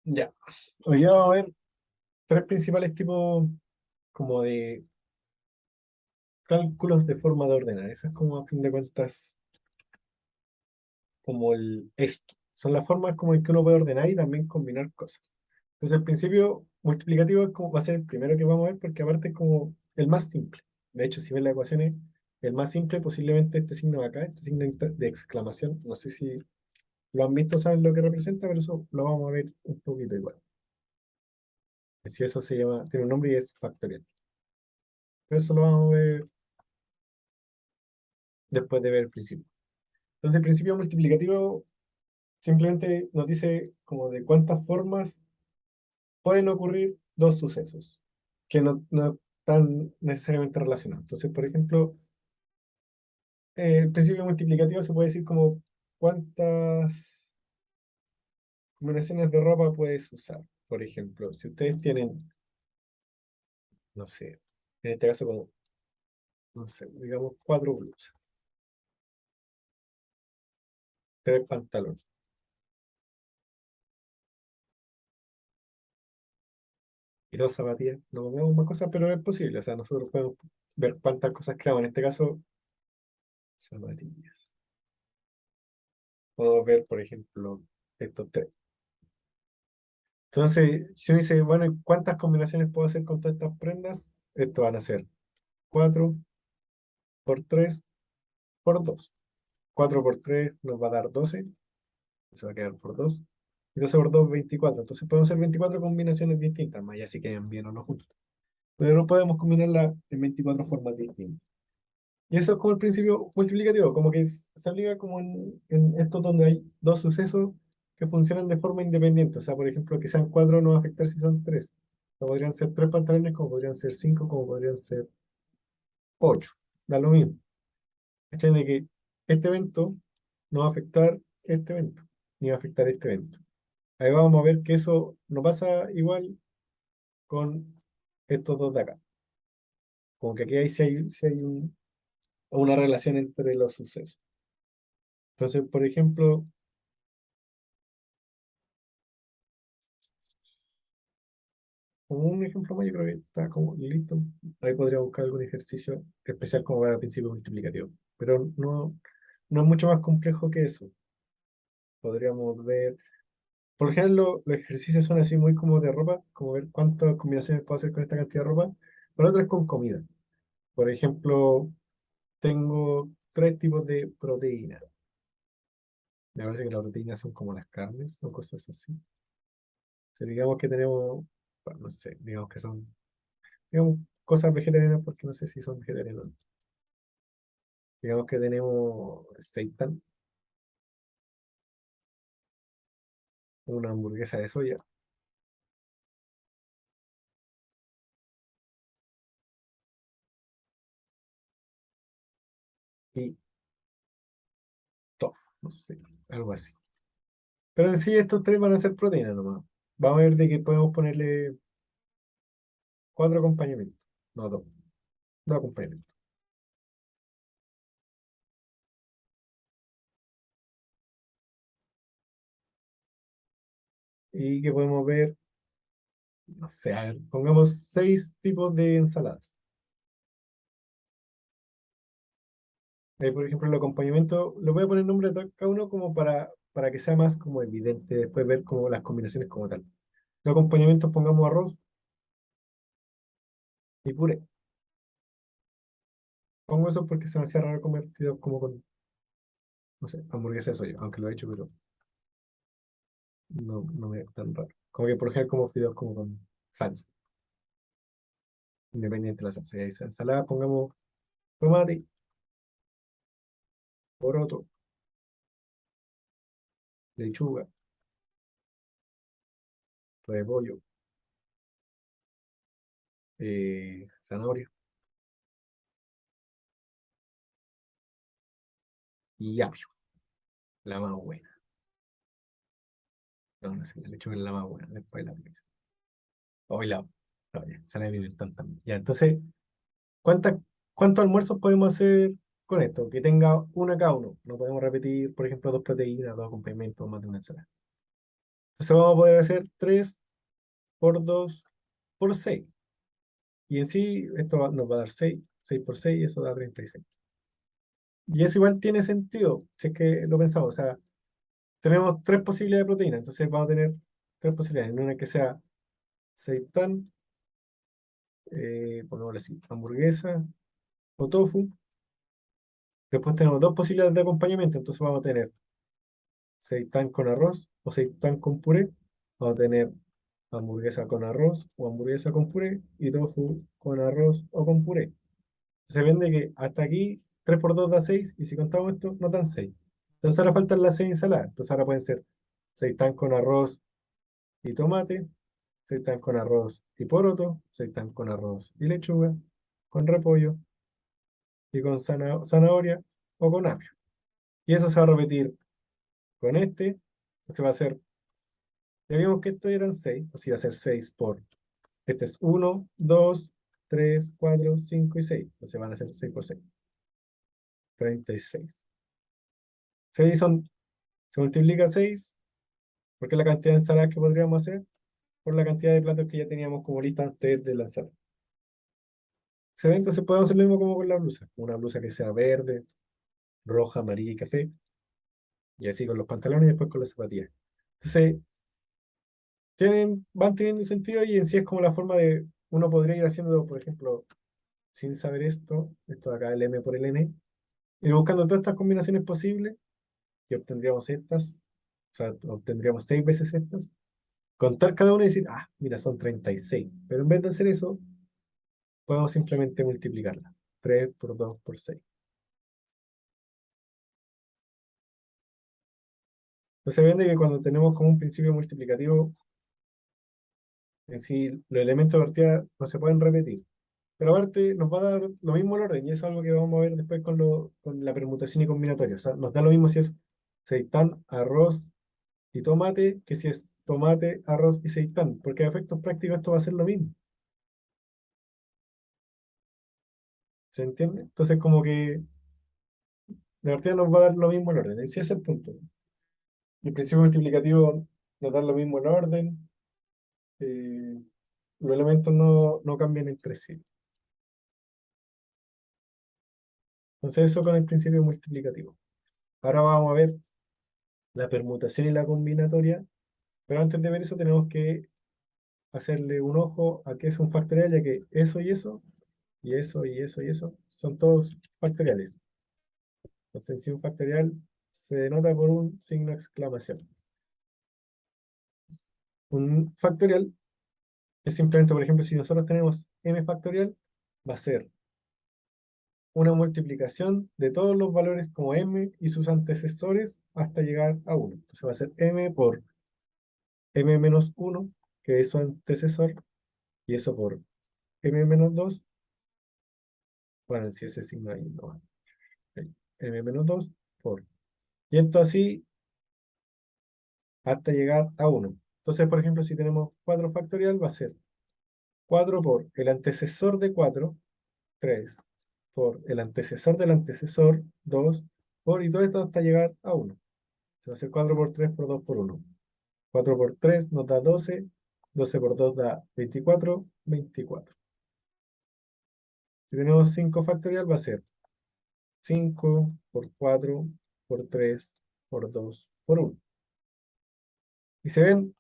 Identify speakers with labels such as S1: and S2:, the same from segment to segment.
S1: Ya. Hoy día vamos a ver tres principales tipos como de cálculos de forma de ordenar. Esas es como a fin de cuentas como el esto. Son las formas como en que uno puede ordenar y también combinar cosas. Entonces el principio multiplicativo es como, va a ser el primero que vamos a ver porque aparte es como el más simple. De hecho, si ven las ecuaciones, el más simple posiblemente este signo de acá, este signo de exclamación. No sé si lo han visto, saben lo que representa, pero eso lo vamos a ver un poquito igual. Si eso se llama, tiene un nombre y es factorial. Pero eso lo vamos a ver después de ver el principio. Entonces, el principio multiplicativo simplemente nos dice como de cuántas formas pueden ocurrir dos sucesos que no están necesariamente relacionados. Entonces, por ejemplo, el principio multiplicativo se puede decir como cuántas combinaciones de ropa puedes usar. Por ejemplo, si ustedes tienen, no sé, en este caso como, no sé, digamos cuatro blusas, tres pantalones y dos zapatillas, no pongamos más cosas, pero es posible. O sea, nosotros podemos ver cuántas cosas creamos. En este caso, zapatillas. Podemos ver, por ejemplo, estos tres. Entonces, si uno dice, bueno, ¿y cuántas combinaciones puedo hacer con todas estas prendas? Esto van a ser 4 por 3 por 2. 4 por 3 nos va a dar 12. Se va a quedar por 2. Y 12 por 2, 24. Entonces podemos hacer 24 combinaciones distintas, más ya si quedan bien o no juntas. Pero no podemos combinarla en 24 formas distintas. Y eso es como el principio multiplicativo, como que se aplica como en esto donde hay dos sucesos que funcionan de forma independiente. O sea, por ejemplo, que sean cuatro no va a afectar si son tres. O podrían ser tres pantalones, como podrían ser cinco, como podrían ser ocho. Da lo mismo. ¿Cachai? De que este evento no va a afectar este evento, ni va a afectar este evento. Ahí vamos a ver que eso no pasa igual con estos dos de acá. Como que aquí hay, si hay una relación entre los sucesos. Entonces, por ejemplo, como un ejemplo más, yo creo que está como listo. Ahí podría buscar algún ejercicio especial como para el principio multiplicativo. Pero no es mucho más complejo que eso. Podríamos ver. Por lo general, los ejercicios son así muy como de ropa, como ver cuántas combinaciones puedo hacer con esta cantidad de ropa. Pero otras con comida. Por ejemplo, tengo tres tipos de proteína. Me parece que las proteínas son como las carnes o cosas así. O sea, digamos que tenemos, bueno, no sé, digamos que son, digamos, cosas vegetarianas porque no sé si son vegetarianas. Digamos que tenemos seitan, una hamburguesa de soya y tofu, no sé, algo así. Pero en sí estos tres van a ser proteínas nomás. Vamos a ver de que podemos ponerle cuatro acompañamientos, no dos, dos acompañamientos. Y que podemos ver, no sé, a ver, pongamos seis tipos de ensaladas. Ahí, por ejemplo, el acompañamiento, le voy a poner nombre a cada uno como para que sea más como evidente después ver como las combinaciones como tal. Los acompañamientos pongamos arroz y puré. Pongo eso porque se me hacía raro comer fideos como con, no sé, hamburguesa de soya, aunque lo he hecho, pero no me es tan raro. Como que por ejemplo como fideos como con salsa, independiente de la salsa. Y ahí ensalada pongamos tomate, poroto, lechuga, repollo, zanahoria y apio, la más buena. No sé, la lechuga es la más buena, después la pizza. Hoy no, ya, sale de pimentón también. Ya, entonces, ¿cuántas, ¿cuántos almuerzos podemos hacer con esto? Que tenga una cada uno. No podemos repetir, por ejemplo, dos proteínas, dos complementos, más de una ensalada. Entonces vamos a poder hacer 3 por 2 por 6. Y en sí, nos va a dar 6 6 por 6 y eso da 36. Y eso igual tiene sentido, si es que lo pensamos. O sea, tenemos tres posibilidades de proteína, entonces vamos a tener tres posibilidades. En una que sea seitán, pongámosle así, hamburguesa o tofu. Después tenemos dos posibilidades de acompañamiento, entonces vamos a tener seitán con arroz o seitán con puré. Vamos a tener hamburguesa con arroz o hamburguesa con puré y tofu con arroz o con puré. Se vende que hasta aquí 3 por 2 da 6 y si contamos esto nos dan 6. Entonces ahora faltan las 6 ensaladas. Entonces ahora pueden ser seitán con arroz y tomate, seitán con arroz y poroto, seitán con arroz y lechuga, con repollo y con zanahoria o con apio. Y eso se va a repetir con este. Entonces va a ser, ya vimos que estos eran 6, así va a ser 6 por, este es 1, 2, 3, 4, 5 y 6. Entonces van a ser 6 por 6, 36. 6 son, se multiplica 6 porque es la cantidad de ensaladas que podríamos hacer por la cantidad de platos que ya teníamos como lista antes de lanzar. Entonces podemos hacer lo mismo como con la blusa. Una blusa que sea verde, roja, amarilla y café. Y así con los pantalones y después con las zapatillas. Entonces, van teniendo sentido y en sí es como la forma de, uno podría ir haciendo, por ejemplo, sin saber esto de acá, el M por el N, ir buscando todas estas combinaciones posibles y obtendríamos estas, o sea, obtendríamos 6 veces estas, contar cada una y decir, ah, mira, son 36. Pero en vez de hacer eso, podemos simplemente multiplicarla. 3 por 2 por 6. Entonces, vende que cuando tenemos como un principio multiplicativo, en sí, los elementos de partida no se pueden repetir. Pero aparte nos va a dar lo mismo el orden, y eso es algo que vamos a ver después con la permutación y combinatoria. O sea, nos da lo mismo si es seitán, arroz y tomate, que si es tomate, arroz y seitán, porque a efectos prácticos esto va a ser lo mismo. ¿Se entiende? Entonces, como que de partida nos va a dar lo mismo el orden. Ese es el punto. El principio multiplicativo nos da lo mismo el orden. eh, los elementos no cambian entre sí. Entonces, eso con el principio multiplicativo. Ahora vamos a ver la permutación y la combinatoria, pero antes de ver eso tenemos que hacerle un ojo a qué es un factorial, ya que eso y eso, y eso y eso y eso, son todos factoriales. Entonces, si un factorial se denota por un signo de exclamación. Un factorial es simplemente, por ejemplo, si nosotros tenemos m factorial, va a ser una multiplicación de todos los valores como m y sus antecesores hasta llegar a 1. Entonces va a ser m por m menos 1, que es su antecesor, y eso por m menos 2. Bueno, si ese signo ahí no va. Ok, m menos 2 por. Y esto así hasta llegar a 1. Entonces, por ejemplo, si tenemos 4 factorial, va a ser 4 por el antecesor de 4, 3, por el antecesor del antecesor, 2, y todo esto hasta llegar a 1. Se va a hacer 4 por 3 por 2 por 1. 4 por 3 nos da 12, 12 por 2 da 24, 24. Si tenemos 5 factorial, va a ser 5 por 4 por 3 por 2 por 1. Y se ven,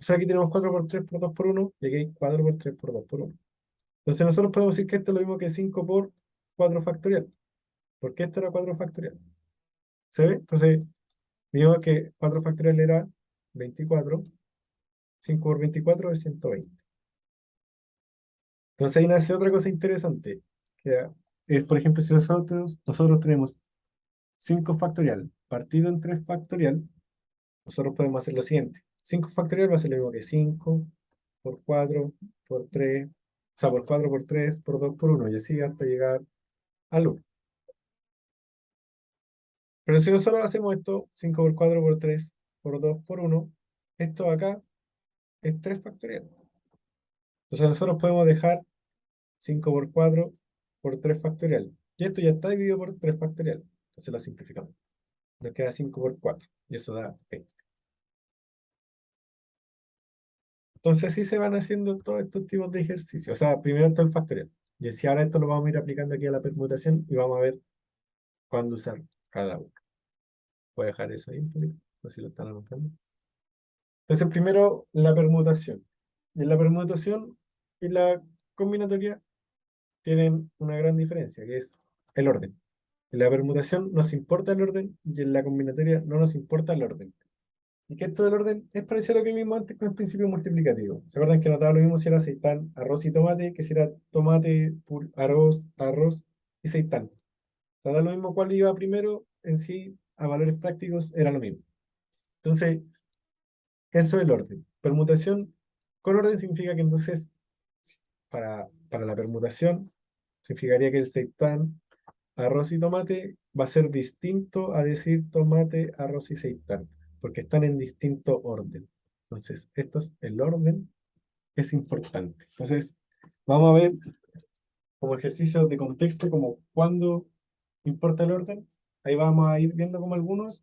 S1: o sea, aquí tenemos 4 por 3 por 2 por 1 y aquí hay 4 por 3 por 2 por 1. Entonces nosotros podemos decir que esto es lo mismo que 5 por 4 factorial, porque esto era 4 factorial. ¿Se ve? Entonces, digamos que 4 factorial era 24, 5 por 24 es 120. Entonces ahí nace otra cosa interesante, que es, por ejemplo, si nosotros tenemos 5 factorial partido en 3 factorial, nosotros podemos hacer lo siguiente. 5 factorial va a ser lo mismo que 5 por 4 por 3, o sea, por 4 por 3 por 2 por 1, y así hasta llegar al 1. Pero si nosotros hacemos esto, 5 por 4 por 3 por 2 por 1, esto acá es 3 factorial. Entonces nosotros podemos dejar 5 por 4 por 3 factorial. Y esto ya está dividido por 3 factorial. Entonces lo simplificamos. Nos queda 5 por 4. Y eso da 20. Entonces así se van haciendo todos estos tipos de ejercicios. O sea, primero está el factorial. Y si ahora esto lo vamos a ir aplicando aquí a la permutación y vamos a ver cuándo usar cada uno. Voy a dejar eso ahí un poquito, no sé si lo están anotando. Entonces primero la permutación. Y en la permutación y la combinatoria tienen una gran diferencia, que es el orden. En la permutación nos importa el orden y en la combinatoria no nos importa el orden. Y que esto del orden es parecido a lo que vimos antes con el principio multiplicativo. ¿Se acuerdan que notaba lo mismo si era seitán, arroz y tomate, que si era tomate, arroz y seitán? Da lo mismo cuál iba primero, en sí, a valores prácticos, era lo mismo. Entonces, eso es el orden. Permutación con orden significa que entonces, para la permutación, significaría que el seitán, arroz y tomate va a ser distinto a decir tomate, arroz y seitán, porque están en distinto orden. Entonces, el orden es importante. Entonces, vamos a ver como ejercicio de contexto, como cuándo importa el orden. Ahí vamos a ir viendo como algunos,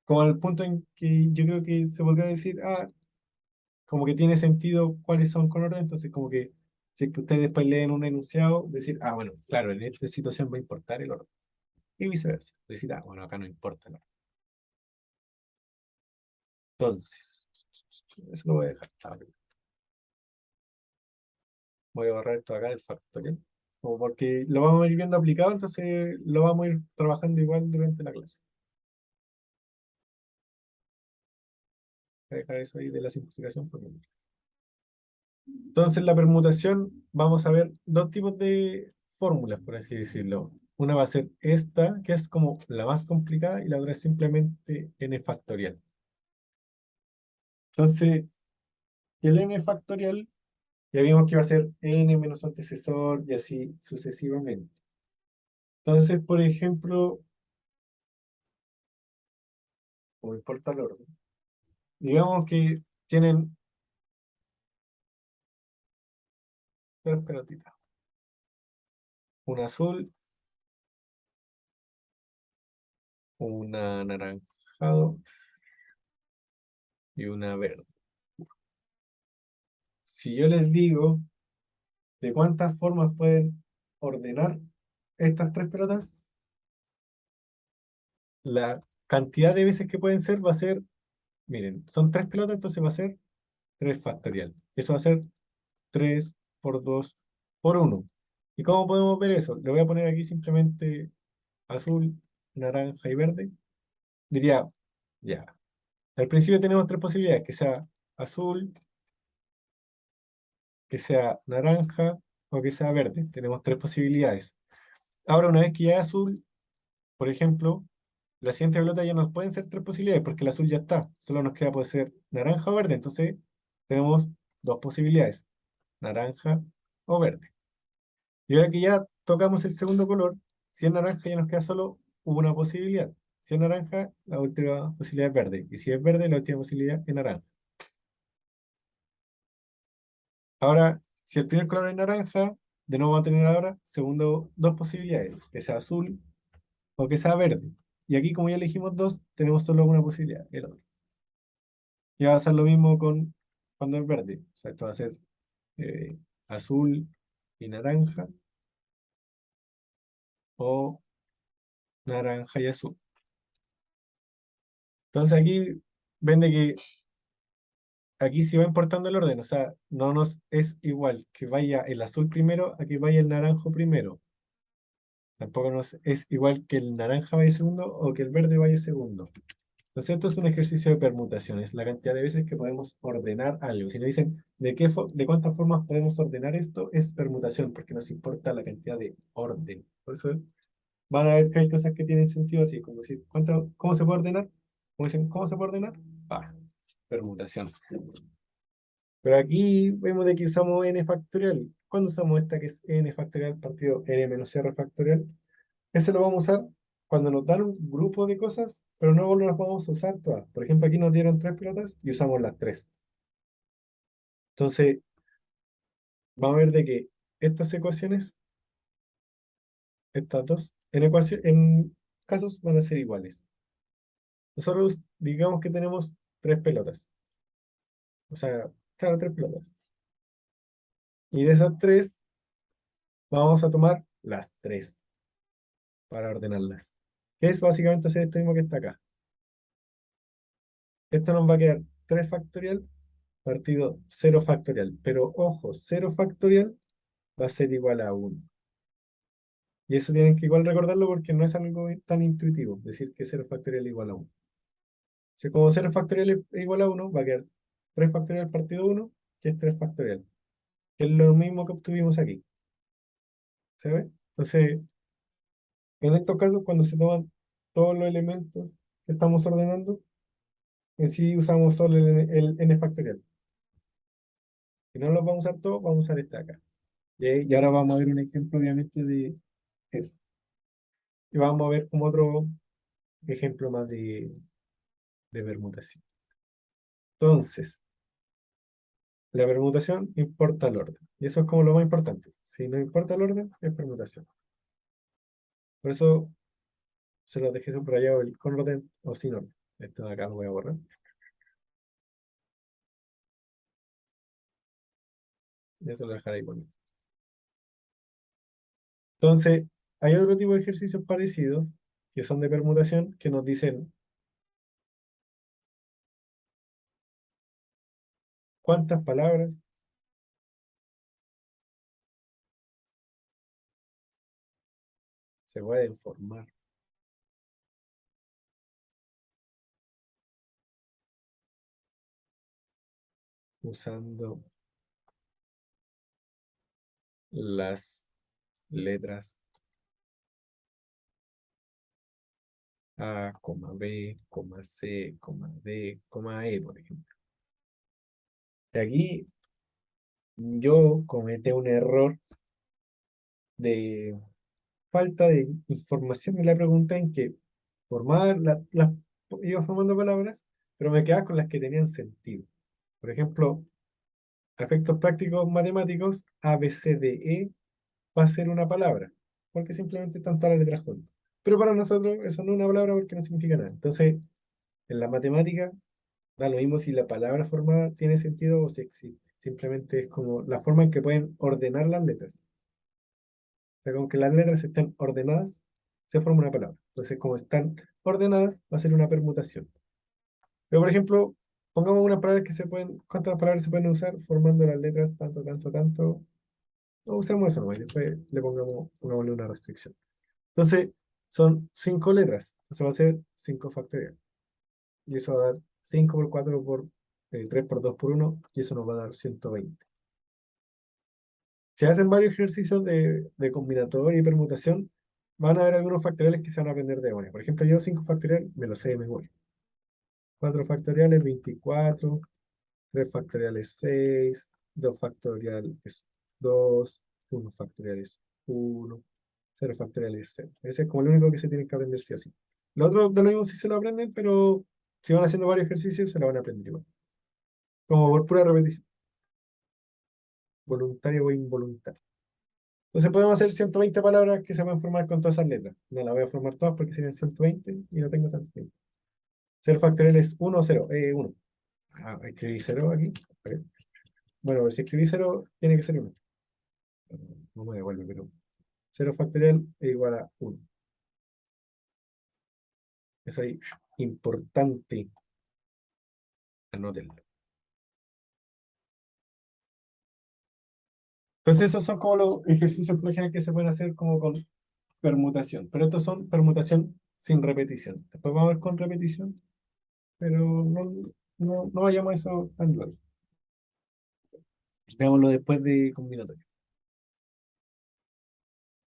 S1: como el punto en que yo creo que se podría decir, como que tiene sentido cuáles son con orden, entonces como que si es que ustedes después leen un enunciado, decir, bueno, claro, en esta situación va a importar el orden. Y viceversa. Decir, bueno, acá no importa el orden. Entonces, eso lo voy a dejar. Voy a borrar esto acá del factorial. Como porque lo vamos a ir viendo aplicado, entonces lo vamos a ir trabajando igual durante la clase. Voy a dejar eso ahí de la simplificación. Entonces, la permutación, vamos a ver dos tipos de fórmulas, por así decirlo. Una va a ser esta, que es como la más complicada, y la otra es simplemente n factorial. Entonces, el n factorial, ya vimos que va a ser n menos su antecesor y así sucesivamente. Entonces, por ejemplo, como importa el orden, digamos que tienen tres pelotitas, una azul, una anaranjado y una verde. Si yo les digo de cuántas formas pueden ordenar estas tres pelotas, la cantidad de veces que pueden ser va a ser, miren, son tres pelotas, entonces va a ser 3 factorial. Eso va a ser 3 por 2 por uno. ¿Y cómo podemos ver eso? Le voy a poner aquí simplemente azul, naranja y verde. Diría, ya. Al principio tenemos tres posibilidades, que sea azul, que sea naranja o que sea verde. Tenemos tres posibilidades. Ahora, una vez que ya es azul, por ejemplo, la siguiente pelota ya nos pueden ser tres posibilidades porque el azul ya está. Solo nos queda puede ser naranja o verde. Entonces, tenemos dos posibilidades, naranja o verde. Y ahora que ya tocamos el segundo color, si es naranja ya nos queda solo una posibilidad. Si es naranja, la última posibilidad es verde. Y si es verde, la última posibilidad es naranja. Ahora, si el primer color es naranja, de nuevo va a tener ahora segundo dos posibilidades, que sea azul o que sea verde. Y aquí, como ya elegimos dos, tenemos solo una posibilidad, el otro. Y va a ser lo mismo con cuando es verde. O sea, esto va a ser eh, azul y naranja o naranja y azul. Entonces aquí ven de que aquí sí va importando el orden. O sea, no nos es igual que vaya el azul primero a que vaya el naranjo primero. Tampoco nos es igual que el naranja vaya segundo o que el verde vaya segundo. Entonces, esto es un ejercicio de permutación, es la cantidad de veces que podemos ordenar algo. Si nos dicen de cuántas formas podemos ordenar esto, es permutación, porque nos importa la cantidad de orden. Por eso van a ver que hay cosas que tienen sentido así, como decir, ¿cómo se puede ordenar? Como dicen, ¿cómo se puede ordenar? Permutación. Pero aquí vemos de que usamos n factorial. ¿Cuándo usamos esta que es n factorial partido n menos r factorial? Ese lo vamos a usar cuando nos dan un grupo de cosas, pero no las vamos a usar todas. Por ejemplo, aquí nos dieron tres pelotas y usamos las tres. Entonces, vamos a ver de que estas ecuaciones, estas dos, en casos van a ser iguales. Nosotros digamos que tenemos tres pelotas. O sea, claro, tres pelotas. Y de esas tres, vamos a tomar las tres para ordenarlas. Que es básicamente hacer esto mismo que está acá. Esto nos va a quedar 3 factorial partido cero factorial. Pero ojo, cero factorial va a ser igual a uno. Y eso tienen que igual recordarlo porque no es algo tan intuitivo decir que cero factorial es igual a uno. Si como cero factorial es igual a uno, va a quedar 3 factorial partido uno, que es 3 factorial, que es lo mismo que obtuvimos aquí. ¿Se ve? Entonces, en estos casos, cuando se toman todos los elementos que estamos ordenando, en sí usamos solo el n factorial. Si no los vamos a usar todos, vamos a usar este acá. Y ahora vamos a ver un ejemplo, obviamente, de eso. Y vamos a ver como otro ejemplo más de permutación. Entonces, la permutación importa el orden. Y eso es como lo más importante. Si no importa el orden, es permutación. Por eso se los dejé subrayado el con orden o sin orden. Esto de acá lo voy a borrar. Y eso lo dejaré ahí bonito. Entonces, hay otro tipo de ejercicios parecidos que son de permutación que nos dicen cuántas palabras se pueden formar usando las letras A, B, C, D, E, por ejemplo. Y aquí yo cometí un error de falta de información de la pregunta en que formaba iba formando palabras, pero me quedaba con las que tenían sentido. Por ejemplo, a efectos prácticos matemáticos, A, B, C, D, E va a ser una palabra, porque simplemente están todas las letras juntas. Pero para nosotros eso no es una palabra porque no significa nada. Entonces, en la matemática da lo mismo si la palabra formada tiene sentido o si existe. Simplemente es como la forma en que pueden ordenar las letras. O sea, con que las letras estén ordenadas, se forma una palabra. Entonces, como están ordenadas, va a ser una permutación. Pero, por ejemplo, pongamos unas palabras que se pueden, ¿cuántas palabras se pueden usar formando las letras tanto, tanto, tanto? No usemos eso nomás, y después le pongámosle una restricción. Entonces, son 5 letras. Entonces va a ser 5 factorial. Y eso va a dar 5 por 4 por 3 por 2 por uno, y eso nos va a dar 120. Si hacen varios ejercicios de combinatoria y permutación, van a haber algunos factoriales que se van a aprender de memoria. Por ejemplo, yo 5 factorial me lo sé de memoria. 4 factoriales, 24. 3 factorial es 6. 2 factorial es 2. 1 factorial es 1. 0 factorial es 0. Ese es como lo único que se tienen que aprender sí o sí. Lo otro, de lo mismo sí se lo aprenden, pero si van haciendo varios ejercicios, se lo van a aprender igual. Como por pura repetición, voluntario o involuntario. Entonces podemos hacer 120 palabras que se pueden formar con todas esas letras. No las voy a formar todas porque serían 120 y no tengo tanto tiempo. 0 factorial es 1 o 0. 1. Ah, escribí 0 aquí. Ok. Bueno, pues si escribí 0, tiene que ser 1. No me devuelve, pero 0 factorial es igual a 1. Eso es importante. Anótenlo. Entonces esos son como los ejercicios por ejemplo que se pueden hacer como con permutación. Pero estos son permutación sin repetición. Después vamos a ver con repetición, pero no vayamos a eso tan luego. Veámoslo después de combinatorio.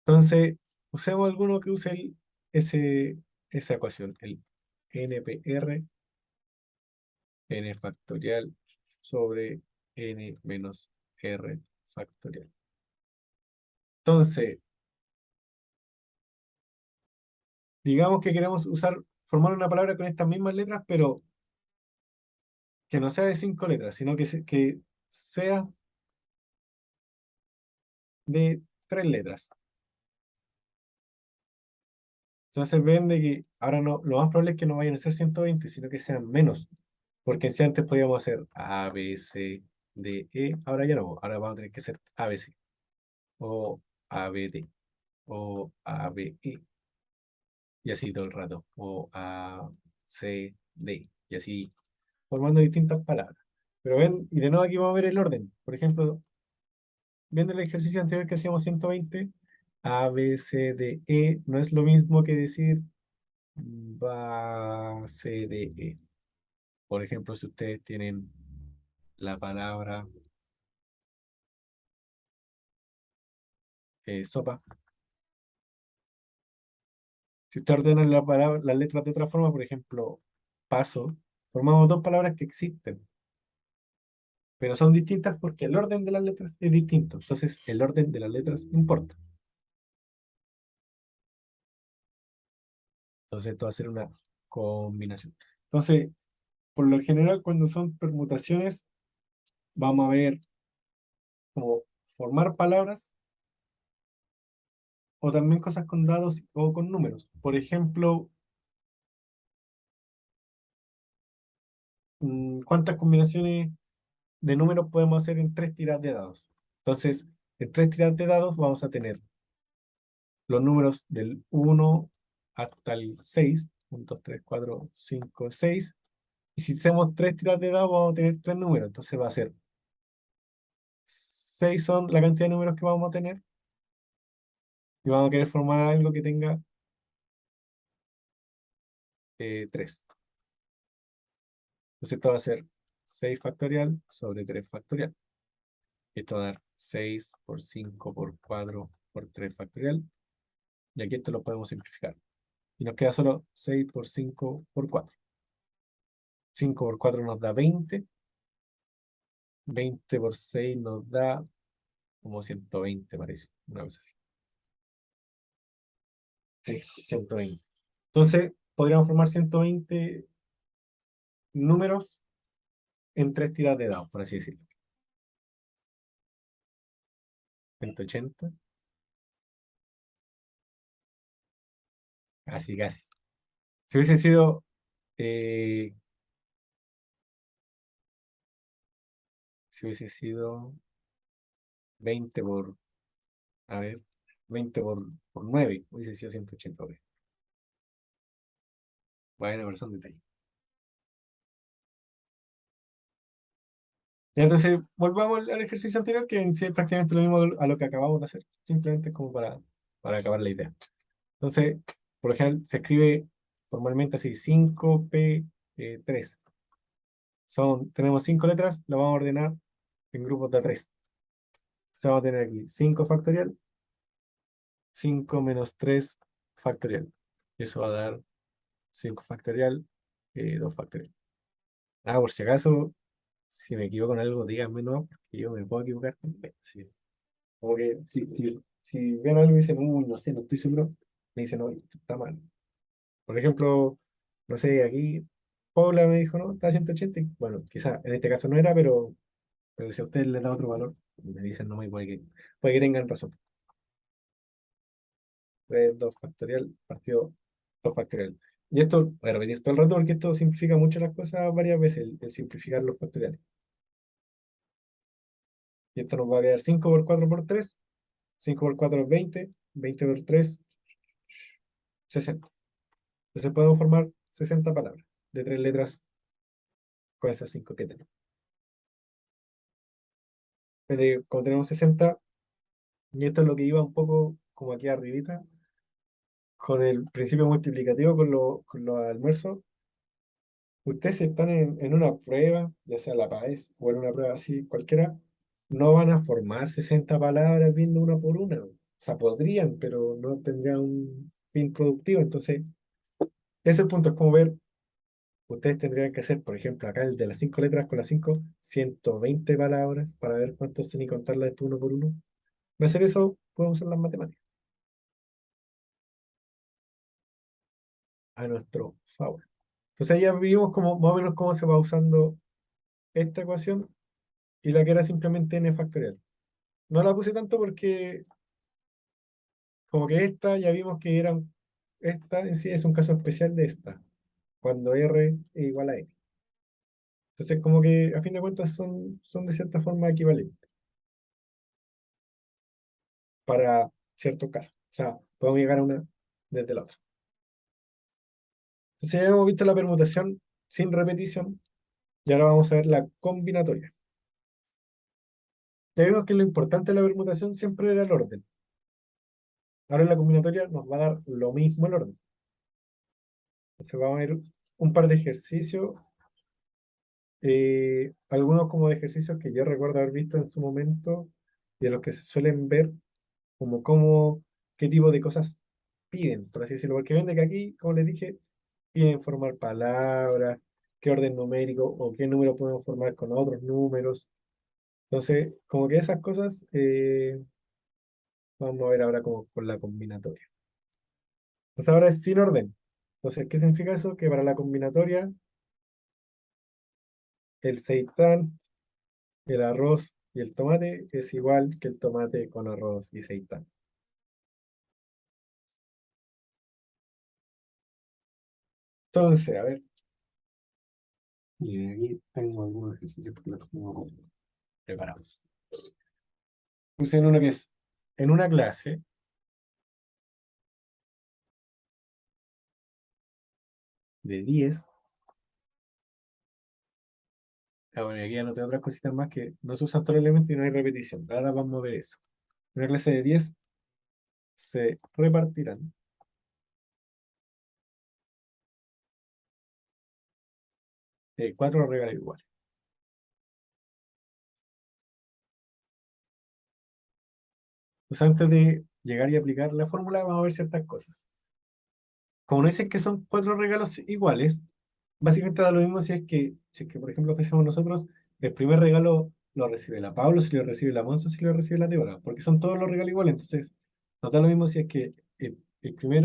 S1: Entonces, usemos alguno que use esa ecuación, el NPR, n factorial sobre n menos r factorial. Entonces, digamos que queremos formar una palabra con estas mismas letras, pero que no sea de 5 letras, sino que sea de 3 letras. Entonces ven de que ahora no, lo más probable es que no vayan a ser 120 sino que sean menos. Porque si antes podíamos hacer A, B, C, D, E, ahora ya no, ahora vamos a tener que hacer A, B, C, o A, B, D, o A, B, E, y así todo el rato, o A, C, D, y así formando distintas palabras. Pero ven, y de nuevo aquí vamos a ver el orden. Por ejemplo, viendo el ejercicio anterior que hacíamos 120, A, B, C, D, E, no es lo mismo que decir va, C, D, E. Por ejemplo, si ustedes tienen la palabra sopa, si ustedes ordenan las letras de otra forma, por ejemplo, paso, formamos dos palabras que existen, pero son distintas porque el orden de las letras es distinto. Entonces, el orden de las letras importa. Entonces, esto va a ser una combinación. Entonces, por lo general, cuando son permutaciones, vamos a ver como formar palabras o también cosas con dados o con números. Por ejemplo, ¿cuántas combinaciones de números podemos hacer en tres tiradas de dados? Entonces, en tres tiradas de dados vamos a tener los números del 1 hasta el 6, 1, 2, 3, 4, 5, 6. Y si hacemos tres tiradas de dados, vamos a tener tres números. Entonces va a ser 6 son la cantidad de números que vamos a tener. Y vamos a querer formar algo que tenga 3. Entonces esto va a ser 6 factorial sobre 3 factorial. Esto va a dar 6 por 5 por 4 por 3 factorial. Y aquí esto lo podemos simplificar. Y nos queda solo 6 por 5 por 4. 5 por 4 nos da 20. 20 por 6 nos da como 120, parece. Una cosa así. Sí, 120. Entonces, podríamos formar 120 números en tres tiras de dados, por así decirlo. 180, casi, casi. Si hubiese sido, eh, si hubiese sido 20 por, a ver, 20 por 9, hubiese sido 180. Ok. Bueno, pero son detalles. Ya, entonces, volvamos al ejercicio anterior, que en sí es prácticamente lo mismo a lo que acabamos de hacer, simplemente como para acabar la idea. Entonces, por lo general, se escribe formalmente así, 5P3. Tenemos 5 letras, lo vamos a ordenar en grupos de 3. Entonces vamos a tener aquí 5 factorial, 5 menos 3 factorial. Y eso va a dar 5 factorial, 2 factorial. Ah, por si acaso, si me equivoco en algo, díganme no, porque yo me puedo equivocar también. Sí. Como que si ven algo y dicen, uy, no sé, no estoy seguro, me dicen, no, esto está mal. Por ejemplo, no sé, aquí Paula me dijo, no, está 180. Bueno, quizá en este caso no era, pero si a ustedes les da otro valor, me dicen, no, y puede que tengan razón. 2 factorial partido 2 factorial. Y esto voy a repetir todo el rato porque esto simplifica mucho las cosas varias veces, el simplificar los factoriales. Y esto nos va a quedar 5 por 4 por 3, 5 por 4 es 20, 20 por 3, 60. Entonces podemos formar 60 palabras de 3 letras con esas 5 que tenemos. Como tenemos 60, y esto es lo que iba un poco como aquí arribita, con el principio multiplicativo, con los almuerzos. Ustedes si están en una prueba, ya sea la PAES o en una prueba así cualquiera, no van a formar 60 palabras viendo una por una. O sea, podrían, pero no tendrían un fin productivo. Entonces, ese punto es como ver, ustedes tendrían que hacer, por ejemplo, acá el de las 5 letras con las 5, 120 palabras para ver cuántos son y contarlas después uno por uno. De hacer eso, podemos usar las matemáticas a nuestro favor. Entonces, ahí ya vimos como, más o menos cómo se va usando esta ecuación y la que era simplemente n factorial. No la puse tanto porque como que esta ya vimos que esta en sí es un caso especial de esta, cuando R es igual a N. Entonces, como que a fin de cuentas son de cierta forma equivalentes para ciertos casos. O sea, podemos llegar a una desde la otra. Entonces, ya hemos visto la permutación sin repetición y ahora vamos a ver la combinatoria. Ya vimos que lo importante de la permutación siempre era el orden. Ahora en la combinatoria nos va a dar lo mismo el orden. Entonces, vamos a ver un par de ejercicios. Algunos como de ejercicios que yo recuerdo haber visto en su momento y de los que se suelen ver como qué tipo de cosas piden, por así decirlo, porque ven de que aquí, como les dije, piden formar palabras, qué orden numérico o qué número podemos formar con otros números. Entonces, como que esas cosas vamos a ver ahora como con la combinatoria. Entonces ahora es sin orden. Entonces, ¿qué significa eso? Que para la combinatoria, el seitán, el arroz y el tomate es igual que el tomate con arroz y seitán. Entonces, a ver, y aquí tengo algunos ejercicios que los tengo preparados. Puse en uno que es en una clase de 10. Bueno, y aquí anoté otras cositas más que no se usan todos los elementos y no hay repetición. Ahora vamos a ver eso. En una clase de 10 se repartirán 4 regalos iguales. Pues antes de llegar y aplicar la fórmula, vamos a ver ciertas cosas. Como no dicen que son 4 regalos iguales, básicamente da lo mismo si es que, por ejemplo, ofrecemos nosotros, el primer regalo lo recibe la Pablo, si lo recibe la Monzo, si lo recibe la Débora, porque son todos los regalos iguales. Entonces, nos da lo mismo si es que el primer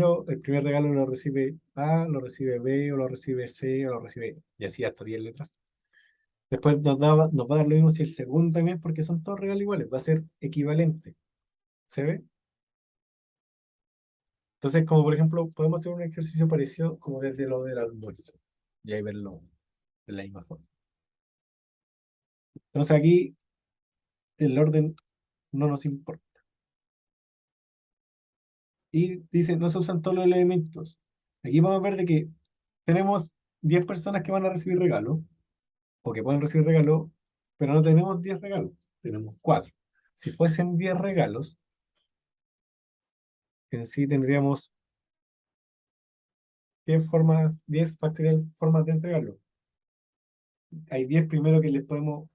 S1: regalo lo recibe A, lo recibe B, o lo recibe C, o lo recibe, y así hasta 10 letras. Después nos va a dar lo mismo si el segundo también, porque son todos regalos iguales, va a ser equivalente. ¿Se ve? Entonces, como por ejemplo, podemos hacer un ejercicio parecido como desde lo del almuerzo, y ahí verlo de la misma forma. Entonces aquí el orden no nos importa. Y dice, no se usan todos los elementos. Aquí vamos a ver de que tenemos 10 personas que van a recibir regalo, o que pueden recibir regalo, pero no tenemos 10 regalos, tenemos 4. Si fuesen 10 regalos, en sí tendríamos 10 formas, 10 factorial formas de entregarlo. Hay 10 primero que les podemos,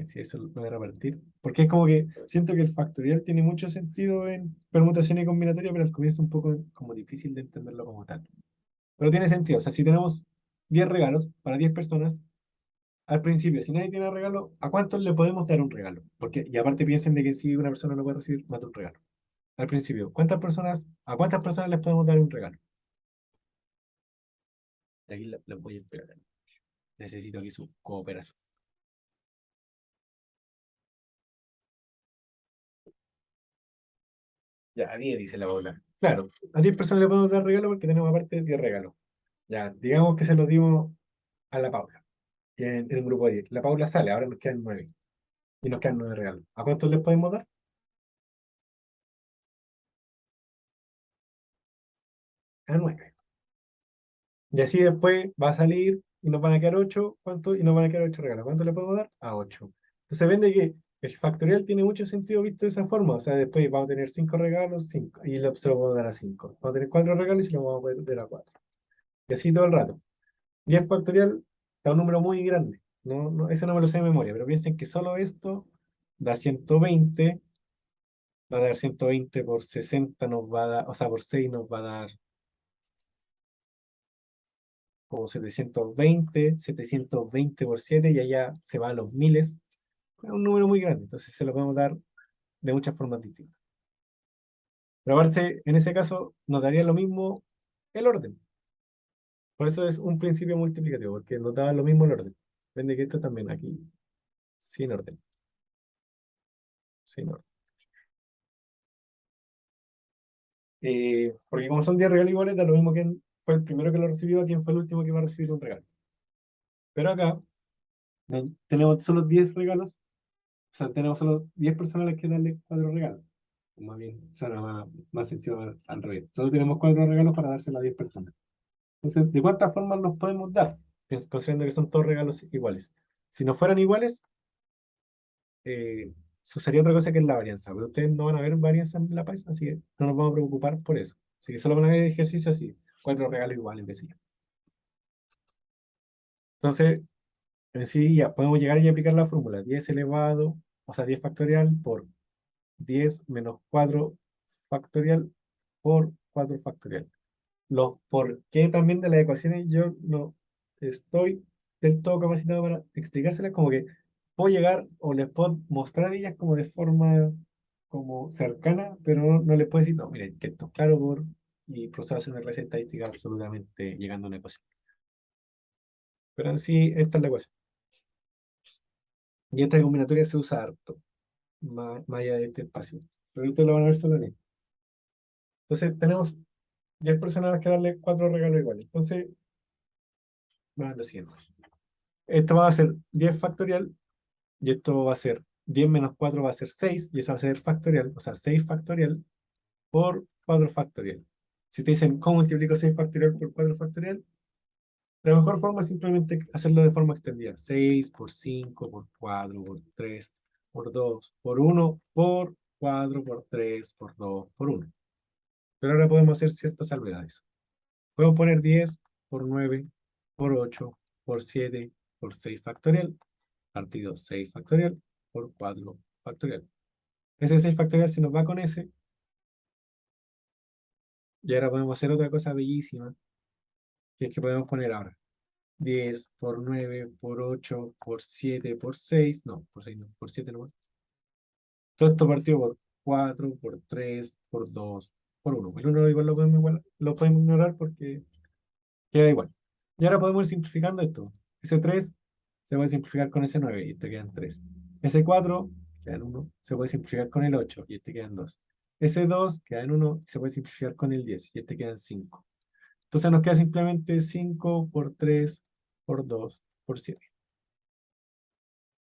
S1: si eso lo voy a repartir, porque es como que siento que el factorial tiene mucho sentido en permutación y combinatoria, pero al comienzo es un poco como difícil de entenderlo como tal. Pero tiene sentido, o sea, si tenemos 10 regalos para 10 personas, al principio, si nadie tiene regalo, ¿a cuántos le podemos dar un regalo? Porque, y aparte piensen de que si una persona no puede recibir más de un regalo. Al principio, ¿a cuántas personas les podemos dar un regalo? De aquí les voy a esperar. Necesito aquí su cooperación. Ya, a 10 dice la Paula. Claro, a 10 personas le podemos dar regalo porque tenemos aparte 10 regalos. Ya, digamos que se los dimos a la Paula, en un grupo de 10. La Paula sale, ahora nos quedan 9. Y nos quedan 9 regalos. ¿A cuántos les podemos dar? A 9. Y así después va a salir y nos van a quedar 8. ¿Cuánto? Y nos van a quedar 8 regalos. ¿Cuánto le podemos dar? A 8. Entonces ven de que el factorial tiene mucho sentido visto de esa forma. O sea, después vamos a tener 5 regalos, 5 y se lo podemos dar a 5. Vamos a tener 4 regalos y se lo vamos a poder dar a 4. Y así todo el rato. 10 factorial da un número muy grande. No, no, ese no me lo sé de memoria, pero piensen que solo esto da 120. Va a dar 120 por 60, nos va a dar, o sea, por 6 nos va a dar como 720 por 7 y allá se va a los miles. Es un número muy grande, entonces se lo podemos dar de muchas formas distintas. Pero aparte, en ese caso, nos daría lo mismo el orden. Por eso es un principio multiplicativo, porque nos da lo mismo el orden. Vende que esto también aquí, sin orden, sin orden. Porque como son 10 regalos iguales, da lo mismo quién fue el primero que lo recibió a quién fue el último que va a recibir un regalo. Pero acá Tenemos solo 10 regalos, o sea, tenemos solo 10 personas a las que darle 4 regalos. Más bien, suena más sentido al revés. Solo tenemos 4 regalos para dárselo a 10 personas. Entonces, ¿de cuántas formas los podemos dar? Considerando que son todos regalos iguales. Si no fueran iguales, se usaría otra cosa que es la varianza, pero ustedes no van a ver varianza en la paisa, así que no nos vamos a preocupar por eso. Así que solo van a ver ejercicio así, 4 regalos iguales, qué sé yo. Entonces, en sí ya podemos llegar y aplicar la fórmula 10 elevado, o sea, 10 factorial por 10 menos 4 factorial por 4 factorial. Los por qué también de las ecuaciones yo no estoy del todo capacitado para explicárselas, como que puedo llegar o les puedo mostrar ellas como de forma como cercana, pero no les puedo decir, no, miren, que esto es claro y procedo a hacer una receta estadística absolutamente llegando a una ecuación. Pero en sí, esta es la ecuación. Y esta combinatoria se usa harto, más allá de este espacio. Pero ustedes lo van a ver solo en esto. Entonces, tenemos 10 personas a las que darle 4 regalos iguales. Entonces, va lo siguiente. Esto va a ser 10 factorial y esto va a ser 10 menos 4 va a ser 6 y eso va a ser factorial, o sea, 6 factorial por 4 factorial. Si te dicen, ¿cómo multiplico 6 factorial por 4 factorial? La mejor forma es simplemente hacerlo de forma extendida. 6 por 5 por 4 por 3 por 2 por 1 por 4 por 3 por 2 por 1. Pero ahora podemos hacer ciertas salvedades. Podemos poner 10 por 9 por 8 por 7 por 6 factorial, partido 6 factorial por 4 factorial. Ese 6 factorial se nos va con ese. Y ahora podemos hacer otra cosa bellísima, que es que podemos poner ahora 10 por 9 por 8 por 7 por 6 no, por 6 no, por 7 no. Todo esto partido por 4 por 3 por 2 por 1. El 1 igual lo podemos ignorar porque queda igual. Y ahora podemos ir simplificando esto. Ese 3 se puede simplificar con ese 9 y te quedan 3. Ese 4 queda en 1, se puede simplificar con el 8 y este quedan 2. Ese 2 queda en 1 y se puede simplificar con el 10 y este quedan 5. Entonces nos queda simplemente 5 por 3 por 2 por 7.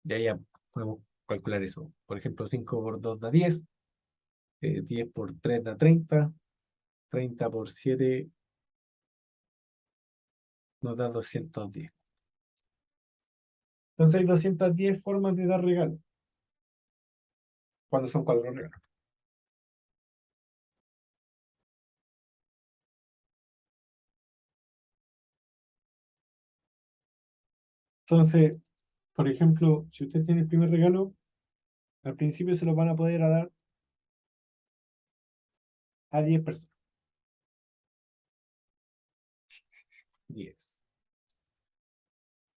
S1: Y ahí ya podemos calcular eso. Por ejemplo, 5 por 2 da 10, 10 por 3 da 30, 30 por 7 nos da 210. Entonces hay 210 formas de dar regalo cuando son 4 regalos. Entonces, por ejemplo, si usted tiene el primer regalo, al principio se lo van a poder dar a 10 personas. 10.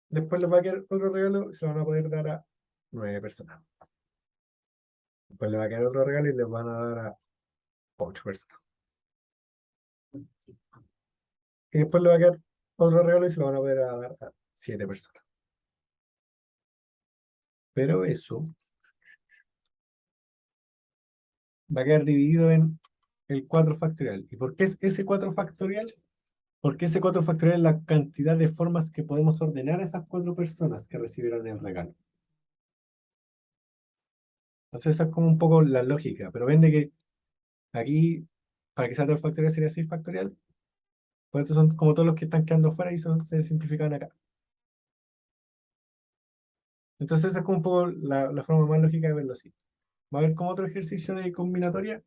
S1: Después les va a quedar otro regalo y se lo van a poder dar a 9 personas. Después les va a quedar otro regalo y les van a dar a 8 personas. Y después le va a quedar otro regalo y se lo van a poder dar a 7 personas. Pero eso va a quedar dividido en el 4 factorial. ¿Y por qué es ese 4 factorial? Porque ese 4 factorial es la cantidad de formas que podemos ordenar a esas 4 personas que recibieron el regalo. Entonces esa es como un poco la lógica, pero ven de que aquí, para que sea todo el factorial sería 6 factorial, por eso son como todos los que están quedando fuera y se simplifican acá. Entonces esa es como un poco la forma más lógica de verlo así. Va a haber como otro ejercicio de combinatoria,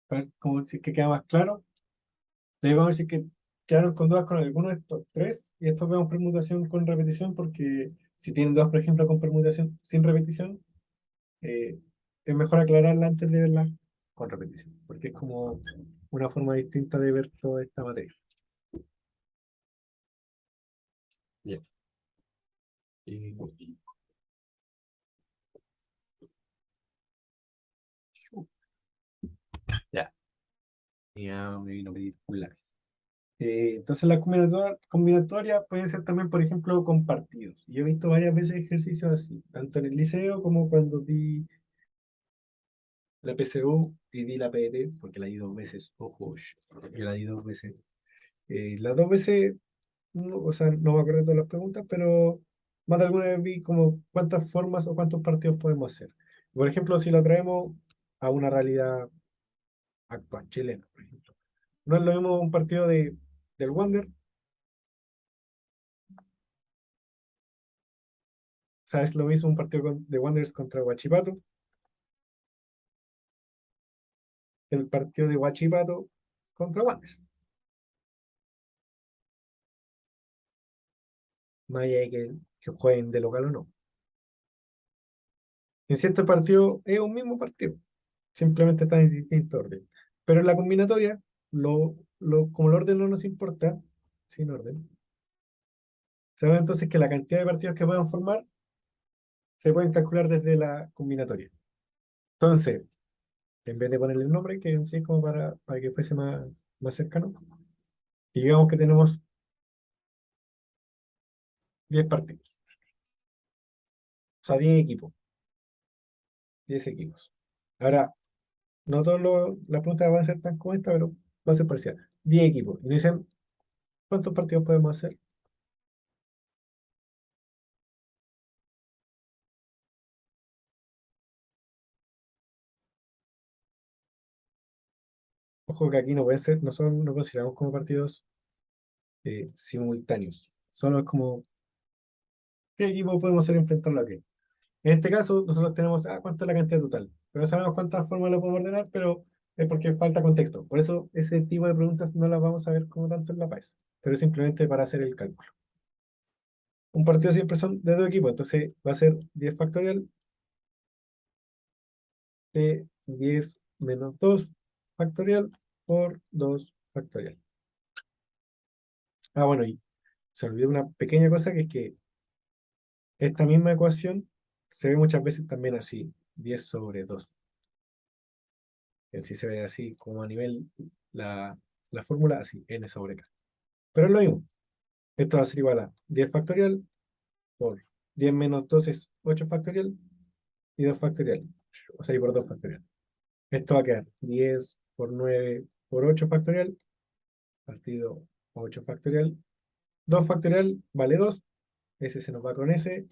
S1: para ver como si es que queda más claro. De ahí vamos a ver si es que quedaron con dudas con alguno de estos tres y después vemos permutación con repetición porque si tienen dudas, por ejemplo, con permutación sin repetición, eh, es mejor aclararla antes de verla con repetición, porque es como una forma distinta de ver toda esta materia. Bien. Y- Ya, ya me vino a pedir un lápiz. Entonces la combinatoria puede ser también, por ejemplo, con partidos. Yo he visto varias veces ejercicios así, tanto en el liceo como cuando di la PSU y di la PT, porque la di 2 veces. Ojo, yo la di 2 veces. Las 2 veces, o sea, no me acuerdo de todas las preguntas, pero más de alguna vez vi como cuántas formas o cuántos partidos podemos hacer. Por ejemplo, si lo traemos a una realidad actual, chilena, por ejemplo. No es lo mismo un partido del Wander, o sea, es lo mismo un partido de Wanderers contra Huachipato, que el partido de Huachipato contra Wanderers. Más allá de que jueguen de local o no. En cierto partido es un mismo partido, simplemente están en distinto orden. Pero en la combinatoria, como el orden no nos importa, sin orden, sabemos entonces que la cantidad de partidos que puedan formar se pueden calcular desde la combinatoria. Entonces, en vez de ponerle el nombre, que en sí es como para que fuese más cercano, digamos que tenemos 10 partidos, o sea, 10 equipos, 10 equipos. Ahora, no todas las preguntas van a ser tan como esta, pero va a ser parcial. 10 equipos. Y nos dicen, ¿cuántos partidos podemos hacer? Ojo que aquí no puede ser, no consideramos como partidos simultáneos. Solo es como, ¿qué equipo podemos hacer enfrentarlo aquí? En este caso, nosotros tenemos, ¿cuánto es la cantidad total? Pero no sabemos cuántas formas lo podemos ordenar, pero es porque falta contexto. Por eso, ese tipo de preguntas no las vamos a ver como tanto en la PAES, pero simplemente para hacer el cálculo. Un partido siempre son de dos equipos, entonces va a ser 10 factorial de 10 menos 2 factorial por 2 factorial. Bueno, y se olvidó una pequeña cosa que es que esta misma ecuación se ve muchas veces también así, 10/2. En sí se ve así como a nivel la fórmula, así, n/k. Pero es lo mismo. Esto va a ser igual a 10 factorial por 10 menos 2 es 8 factorial y 2 factorial. O sea, y por 2 factorial. Esto va a quedar 10 por 9 por 8 factorial, partido 8 factorial. 2 factorial vale 2, ese se nos va con ese,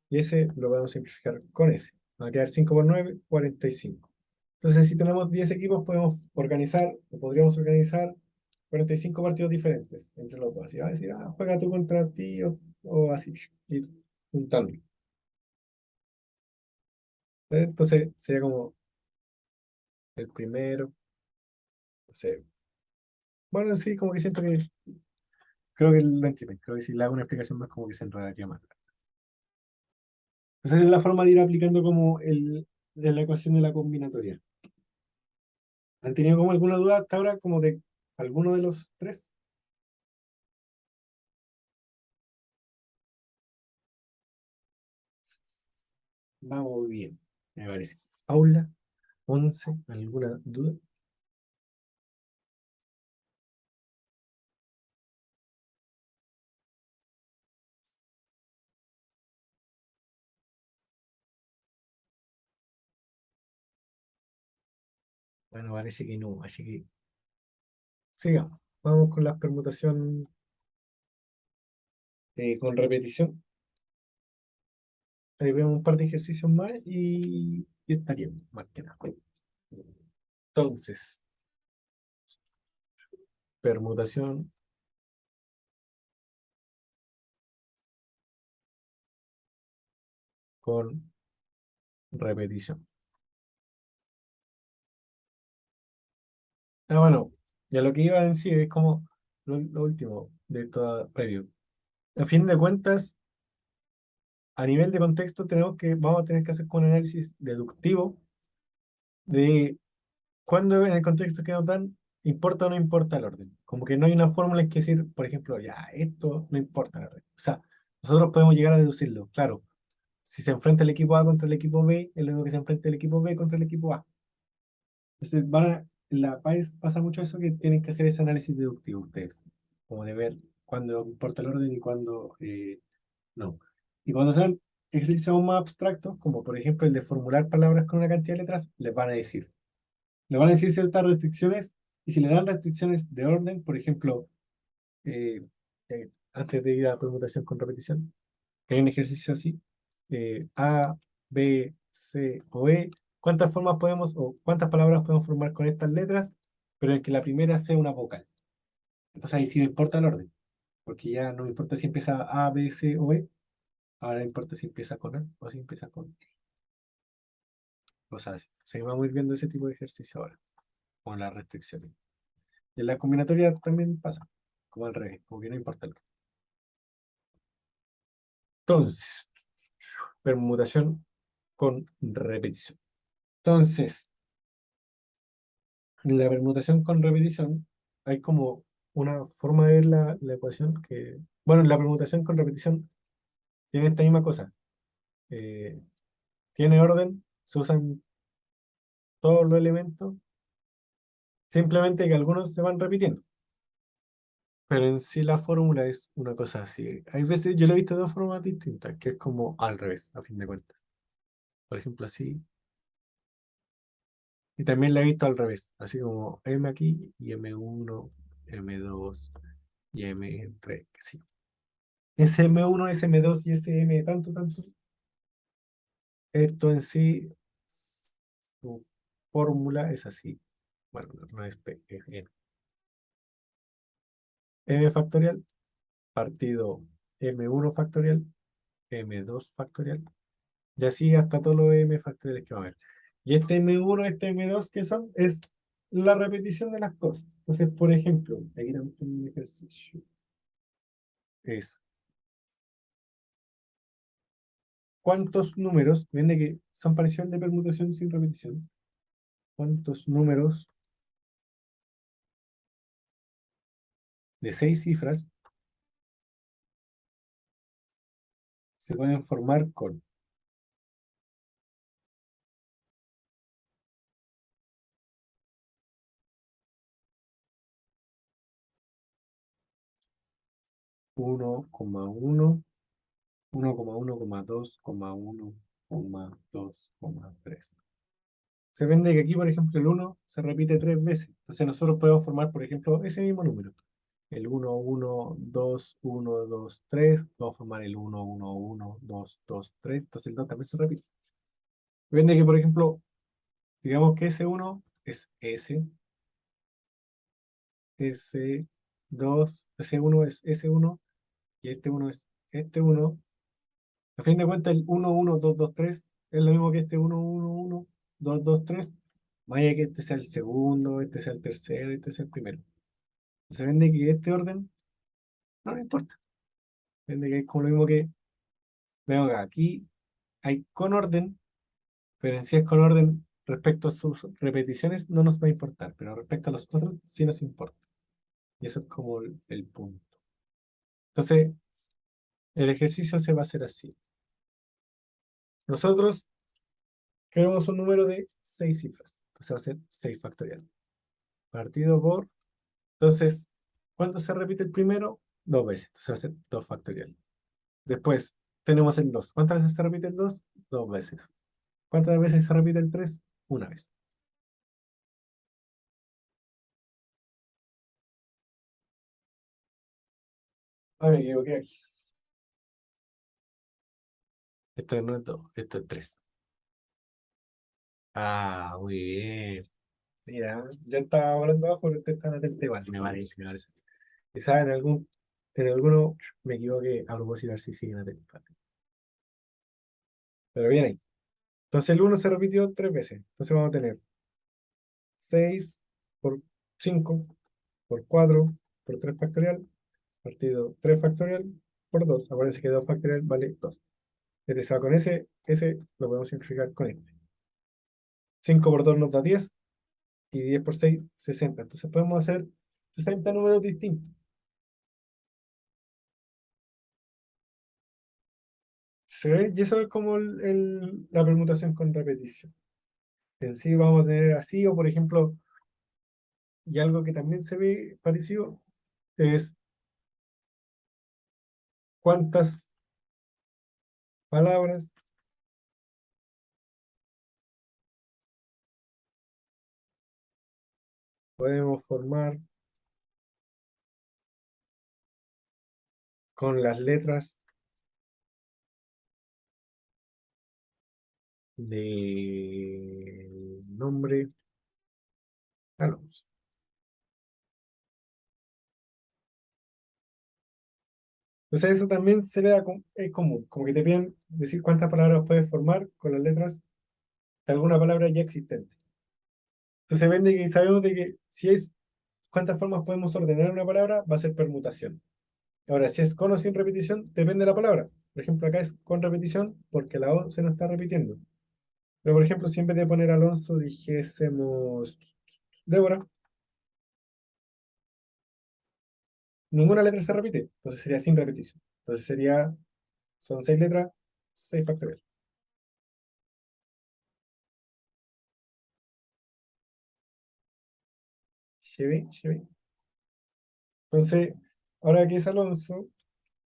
S1: y ese lo vamos a simplificar con ese. Va a quedar 5 por 9, 45. Entonces, si tenemos 10 equipos, podemos organizar, o podríamos organizar 45 partidos diferentes entre los dos. Y va a decir, juega tú contra ti, o así, ir juntando. Entonces, sería como el primero. No sé. Bueno, sí, como que siento que, creo que lo entienden. Creo que si le hago una explicación más, como que se enredaría más. Entonces, es la forma de ir aplicando como de la ecuación de la combinatoria. ¿Han tenido como alguna duda hasta ahora, como de alguno de los tres? Vamos bien, me parece. Paula, 11, ¿alguna duda? Bueno, parece que no, así que sigamos. Vamos con la permutación con repetición. Ahí vemos un par de ejercicios más y estaríamos, más que nada. Entonces, permutación con repetición. Bueno, ya lo que iba a decir es como lo último de todo previo. A fin de cuentas, a nivel de contexto, vamos a tener que hacer un análisis deductivo de cuándo en el contexto que nos dan importa o no importa el orden. Como que no hay una fórmula en que decir, por ejemplo, ya, esto no importa el orden. O sea, nosotros podemos llegar a deducirlo, claro. Si se enfrenta el equipo A contra el equipo B, es lo mismo que se enfrenta el equipo B contra el equipo A. Entonces, en la PAES pasa mucho eso que tienen que hacer ese análisis deductivo ustedes, como de ver cuándo importa el orden y cuándo no. Y cuando sean ejercicios más abstractos, como por ejemplo el de formular palabras con una cantidad de letras, les van a decir ciertas restricciones, y si le dan restricciones de orden, por ejemplo, antes de ir a permutación con repetición, hay un ejercicio así, A, B, C o E, ¿cuántas formas podemos o cuántas palabras podemos formar con estas letras, pero en que la primera sea una vocal? Entonces ahí sí me importa el orden, porque ya no me importa si empieza A, B, C o E, ahora me importa si empieza con A o si empieza con E. Cosas así. Se va muy viendo ese tipo de ejercicio ahora, con las restricciones. Y en la combinatoria también pasa, como al revés, como que no importa el orden. Entonces, permutación con repetición. Entonces, en la permutación con repetición hay como una forma de ver la ecuación que, bueno, la permutación con repetición tiene esta misma cosa. Eh, tiene orden, se usan todos los elementos, simplemente que algunos se van repitiendo. Pero en sí la fórmula es una cosa así. Hay veces, yo lo he visto de dos formas distintas, que es como al revés, a fin de cuentas. Por ejemplo, así. Y también la he visto al revés, así como M aquí y M1, M2 y M3, que sí. Ese M1, ese M2 y ese M tanto, tanto. Esto en sí, su fórmula es así. Bueno, no es P, es N. M factorial partido M1 factorial, M2 factorial, y así hasta todos los M factoriales que va a haber. Y este M1, este M2, ¿qué son? Es la repetición de las cosas. Entonces, por ejemplo, aquí tenemos un ejercicio. Es cuántos números, viene que son parecidos de permutación sin repetición, cuántos números de 6 cifras se pueden formar con 1,1, 1,1,2,1,2,3. Se vende que aquí, por ejemplo, el uno se repite 3 veces. Entonces nosotros podemos formar, por ejemplo, ese mismo número. El 1, 1, 2, 1, 2, 3. Podemos formar el 1, 1, 1, 2, 2, 3. Entonces el 2 también se repite. Vende que, por ejemplo, digamos que ese uno es S2, ese uno es S1 y este uno es este uno. A fin de cuentas, el 1, 1, 2, 2, 3 es lo mismo que este 1, 1, 1, 2, 2, 3. Vaya que este sea el segundo, este sea el tercero, este sea el primero. Se vende que este orden no le importa. Vende que es como lo mismo que veo acá. Aquí hay con orden, pero en sí es con orden respecto a sus repeticiones no nos va a importar, pero respecto a los otros sí nos importa. Y eso es como el punto. Entonces, el ejercicio se va a hacer así. Nosotros queremos un número de 6 cifras. Entonces va a ser 6 factorial. Partido por. Entonces, ¿cuánto se repite el primero? 2 veces. Entonces va a ser 2 factorial. Después tenemos el 2. ¿Cuántas veces se repite el 2? 2 veces. ¿Cuántas veces se repite el 3? Una vez. Ah, me equivoqué aquí. Esto no es 2, esto es 3. Ah, muy bien. Mira, yo estaba hablando abajo, pero usted está atento igual. Me parece, me parece. Quizás en alguno me equivoqué a propósito, a ver si siguen atentos. Pero bien ahí. Entonces el uno se repitió 3 veces. Entonces vamos a tener 6 por 5 por 4 por 3 factorial, partido 3 factorial por 2. Acuérdense que 2 factorial vale 2. Este se va con ese lo podemos simplificar con este. 5 por 2 nos da 10 y 10 por 6, 60. Entonces podemos hacer 60 números distintos. ¿Se ve? Y eso es como la permutación con repetición. En sí vamos a tener así, o por ejemplo, y algo que también se ve parecido es cuántas palabras podemos formar con las letras de nombre Alonso. Entonces eso también es común, como que te piden decir cuántas palabras puedes formar con las letras de alguna palabra ya existente. Entonces depende que sabemos de que si es cuántas formas podemos ordenar una palabra, va a ser permutación. Ahora, si es con o sin repetición, depende de la palabra. Por ejemplo, acá es con repetición porque la O se nos está repitiendo. Pero, por ejemplo, si en vez de poner Alonso dijésemos Débora, ninguna letra se repite. Entonces sería sin repetición. Entonces sería, son 6 letras, 6 factorial. Lleve, lleve. Entonces, ahora que es Alonso,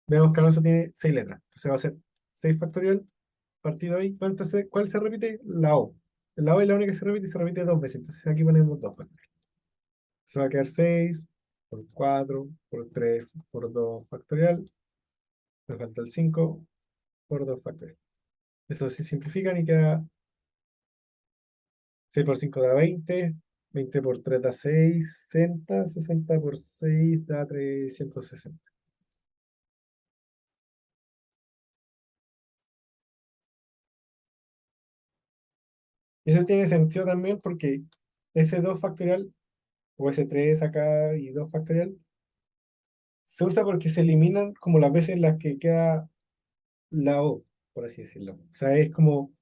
S1: veamos que Alonso tiene 6 letras. Entonces va a ser 6 factorial, partido ahí. ¿Cuál se repite? La O. La O es la única que se repite y se repite 2 veces. Entonces aquí ponemos 2 factorial. Se va a quedar 6 por 4 por 3 por 2 factorial. Me falta el 5 por 2 factorial. Eso se simplifican y queda 6 por 5 da 20. 20 por 3 da 60. 60 por 6 da 360. Y eso tiene sentido también porque ese 2 factorial, o ese 3 acá y 2 factorial, se usa porque se eliminan como las veces en las que queda la O, por así decirlo. O sea, es como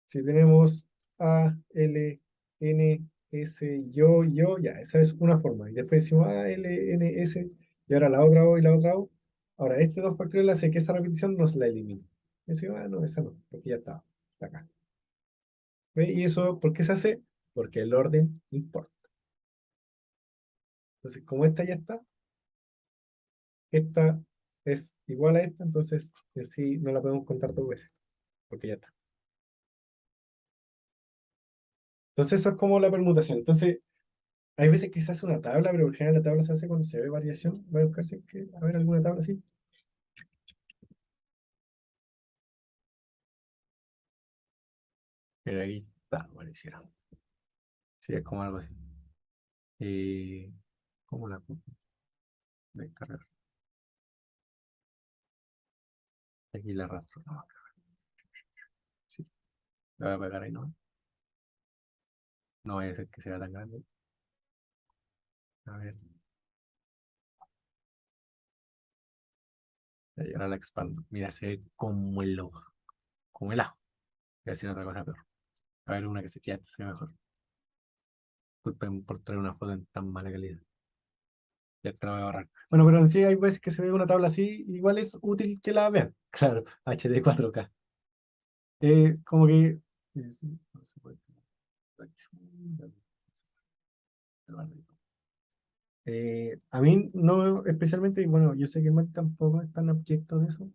S1: si tenemos A, L, N, S, yo, ya, esa es una forma. Y después decimos A, L, N, S, y ahora la otra O y la otra O. Ahora, este 2 factorial hace que esa repetición nos la elimine. Y decimos, no, esa no, porque ya está acá. ¿Ve? ¿Y eso por qué se hace? Porque el orden importa. Entonces, como esta ya está, esta es igual a esta, entonces en sí no la podemos contar 2 veces, porque ya está. Entonces, eso es como la permutación. Entonces, hay veces que se hace una tabla, pero por general la tabla se hace cuando se ve variación. Voy a buscar si es que, a ver alguna tabla así. Pero ahí está, pareciera. Sí, es como algo así. Eh, ¿Cómo la descargar? Aquí la arrastro. No, sí, la voy a pegar ahí, ¿no? No vaya a ser que sea tan grande. A ver, ahí ahora la expando. Mira, se ve como el ojo, como el ajo. Voy a decir otra cosa peor. A ver, una que se quede, se ve mejor. Disculpen por traer una foto en tan mala calidad. Ya te la voy a borrar. Bueno, pero en sí hay veces que se ve una tabla así, igual es útil que la vean. Claro, HD 4K. Como que. Sí, no se puede. A mí no especialmente, y bueno, yo sé que Mac tampoco es tan objeto de eso.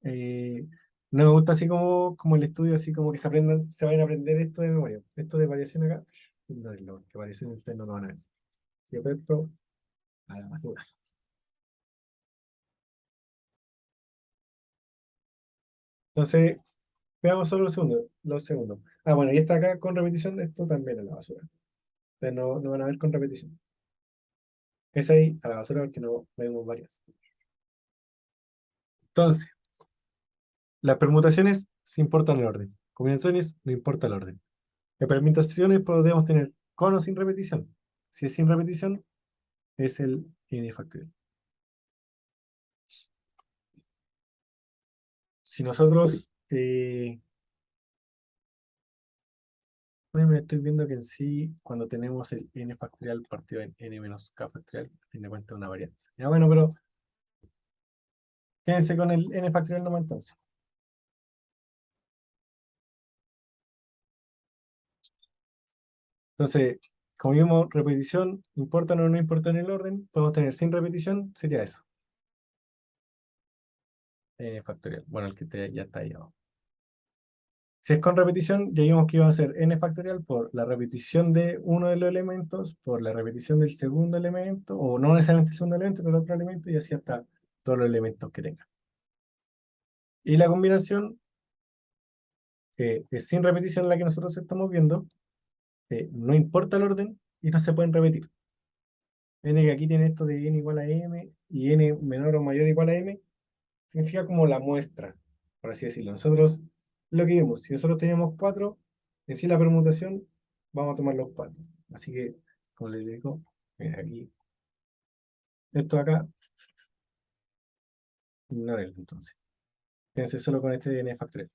S1: eh, no me gusta así como el estudio, así como que se vayan a aprender esto de memoria. Esto de variación acá, no es lo que variación ustedes no lo van a ver. Si esto a la basura. Entonces, veamos solo los segundos. Ah, bueno, y esta acá con repetición, esto también a la basura. Entonces no van a ver con repetición. Es ahí a la basura porque no vemos varias. Entonces, las permutaciones se importan el orden. Combinaciones no importa el orden. En permutaciones podemos tener con o sin repetición. Si es sin repetición, es el n factorial. Si nosotros, bueno, me estoy viendo que en sí, cuando tenemos el n factorial partido en n menos k factorial, a fin de cuentas es una varianza. Ya bueno, pero quédense con el n factorial nomás entonces. Entonces, como vimos, repetición, importan o no importan el orden, podemos tener sin repetición, sería eso, n factorial. Bueno, el que ya está ahí abajo. Si es con repetición, ya vimos que iba a ser n factorial por la repetición de uno de los elementos, por la repetición del segundo elemento, o no necesariamente el segundo elemento, pero el otro elemento, y así hasta todos los elementos que tenga. Y la combinación es sin repetición la que nosotros estamos viendo, no importa el orden y no se pueden repetir. Ven que aquí tiene esto de n igual a m y n menor o mayor o igual a m, significa como la muestra, por así decirlo. Nosotros lo que vimos, si nosotros teníamos 4, en sí la permutación, vamos a tomar los 4. Así que, como les digo, mira, aquí, esto de acá, ignorenlo entonces. Fíjense solo con este n factorial.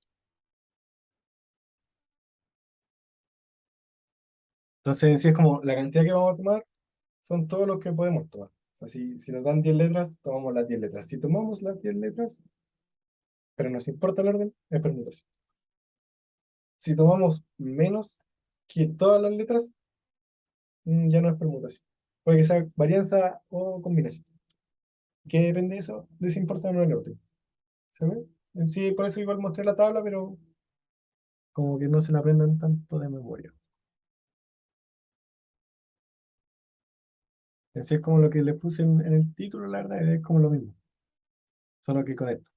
S1: Entonces, en sí es como la cantidad que vamos a tomar son todos los que podemos tomar. O sea, si nos dan 10 letras, tomamos las 10 letras. Si tomamos las 10 letras, pero nos importa el orden, es permutación. Si tomamos menos que todas las letras, ya no es permutación. Puede que sea varianza o combinación. ¿Qué depende de eso? De si importa o no el orden. ¿Se ve? En sí, por eso igual mostré la tabla, pero como que no se la aprendan tanto de memoria. En sí es como lo que le puse en el título, la verdad, es como lo mismo. Solo que con esto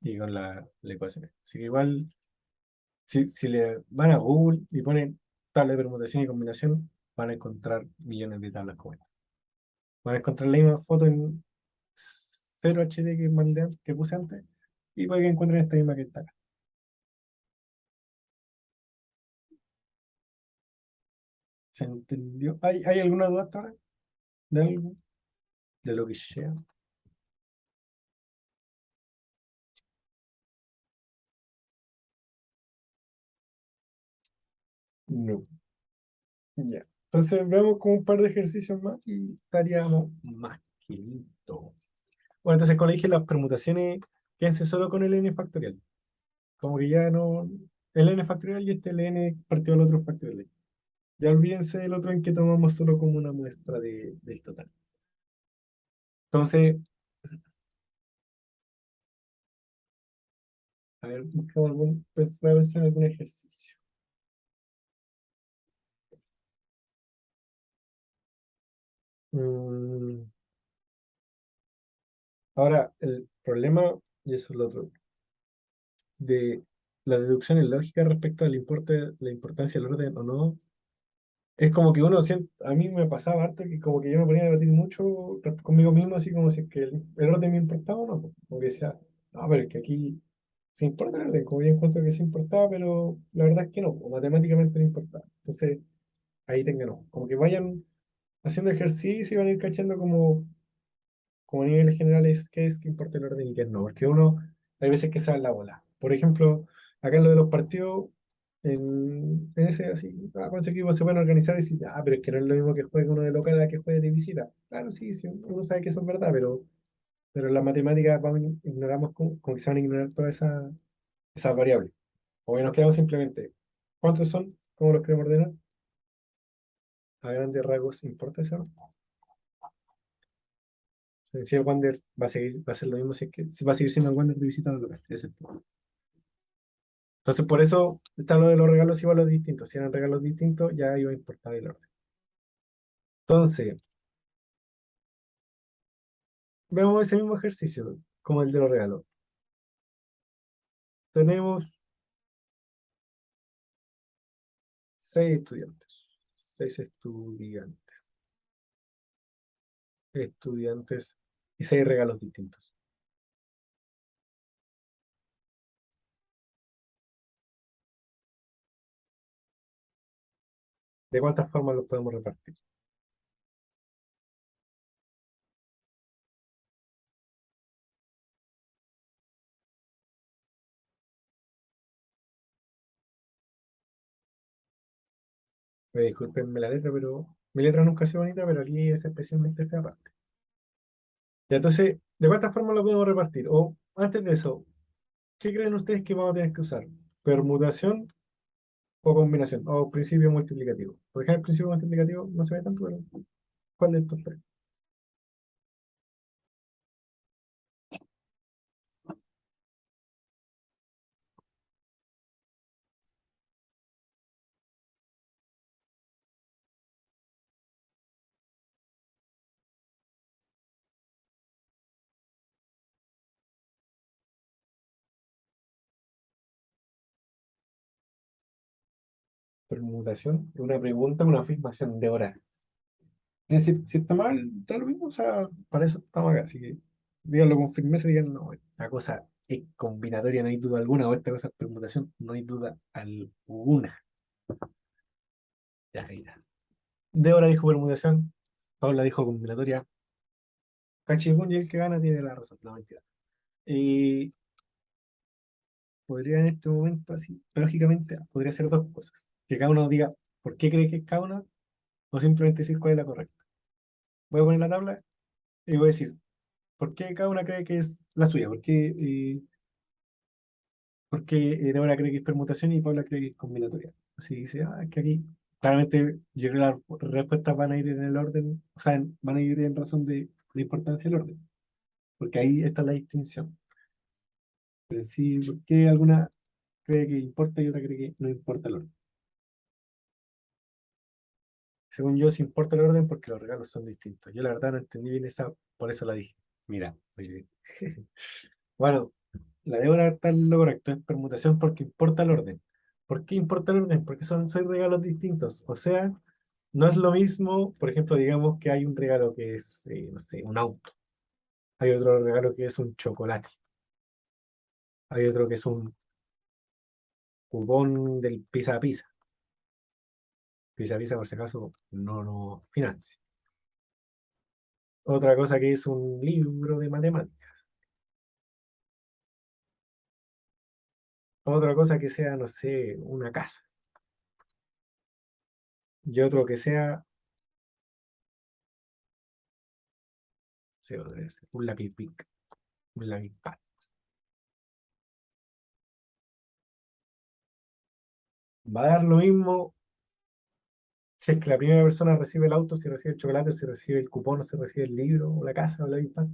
S1: y con la ecuación. Así que igual, si le van a Google y ponen tabla de permutación y combinación, van a encontrar millones de tablas como esta. Van a encontrar la misma foto en 0 HD que mandé que puse antes, y puede que encuentren esta misma que está acá. ¿Se entendió? ¿Hay alguna duda hasta ahora? ¿De algo? ¿De lo que sea? No. Ya. Entonces veamos como un par de ejercicios más y estaríamos más que listo. Bueno, entonces como le dije, las permutaciones, quédense solo con el n factorial. Como que ya no. El n factorial y este el n partido al otro factorial. Ya olvídense del otro en que tomamos solo como una muestra del total. Entonces, a ver, buscamos voy a pensar en algún ejercicio. Mm, Ahora, el problema, y eso es lo otro, de la deducción en lógica respecto al importe, la importancia del orden o no, es como que uno siente, a mí me pasaba harto que como que yo me ponía a debatir mucho conmigo mismo, así como si es que el orden me importaba o no, pues. Como que decía, no, pero es que aquí se importa el orden, como yo encuentro que se importaba, pero la verdad es que no, o matemáticamente no importaba. Entonces, ahí tengan, como que vayan haciendo ejercicio y van a ir cachando como a niveles generales qué es que importa el orden y qué no, porque uno, hay veces que sabe la bola. Por ejemplo, acá en lo de los partidos, en ese así, cuántos equipos se pueden organizar y decir, pero es que no es lo mismo que juegue uno de local a que juegue de visita. Claro, sí, sí, uno sabe que eso es verdad, pero en las matemáticas ignoramos como que se van a ignorar todas esas variables. O que nos quedamos simplemente, ¿cuántos son? ¿Cómo los queremos ordenar? A grandes rasgos, ¿importa eso? Si el Wander va a ser lo mismo, si es que va a seguir siendo el Wander de visita al local. Ese es todo. Entonces, por eso está lo de los regalos igual los distintos. Si eran regalos distintos, ya iba a importar el orden. Entonces, veamos ese mismo ejercicio, como el de los regalos. Tenemos 6 estudiantes. 6 estudiantes y 6 regalos distintos. ¿De cuántas formas los podemos repartir? Disculpenme la letra, pero mi letra nunca ha sido bonita, pero aquí es especialmente esta parte. Y entonces, ¿de cuántas formas lo podemos repartir? O antes de eso, ¿qué creen ustedes que vamos a tener que usar? ¿Permutación o combinación? O principio multiplicativo. Por ejemplo, el principio multiplicativo no se ve tanto, pero ¿cuál de estos tres? permutación, una pregunta, una afirmación de hora. Es decir, si está mal, está lo mismo, o sea, para eso estamos acá. Así que díganlo con firmeza, digan, no, esta cosa es combinatoria, no hay duda alguna, o esta cosa es permutación, no hay duda alguna. Ya, mira. Débora dijo permutación, Paula dijo combinatoria, Cachipún y el que gana tiene la razón, no mentira. Y podría en este momento, así, lógicamente, podría ser dos cosas. Que cada uno diga por qué cree que es cada una, o simplemente decir cuál es la correcta. Voy a poner la tabla y voy a decir por qué cada una cree que es la suya, porque Débora cree que es permutación y Paula cree que es combinatoria. Así dice, es que aquí, claramente, yo creo que las respuestas van a ir en el orden, o sea, van a ir en razón de la importancia del orden, porque ahí está la distinción. Pero sí, ¿por qué alguna cree que importa y otra cree que no importa el orden? Según yo, sí importa el orden porque los regalos son distintos. Yo la verdad no entendí bien esa, por eso la dije. Mira, muy bien. Bueno, la Débora está en lo correcto, es permutación porque importa el orden. ¿Por qué importa el orden? Porque son seis regalos distintos. O sea, no es lo mismo, por ejemplo, digamos que hay un regalo que es, no sé, un auto. Hay otro regalo que es un chocolate. Hay otro que es un cupón del Pizza a Pizza. Pizza a Pizza, por si acaso, no lo financia. Otra cosa que es un libro de matemáticas. Otra cosa que sea, no sé, una casa. Y otro que sea, sí, podría ser un lápiz Bic, un lápiz pad. Va a dar lo mismo si es que la primera persona recibe el auto, si recibe el chocolate, si recibe el cupón, o si recibe el libro, o la casa, o la iPad.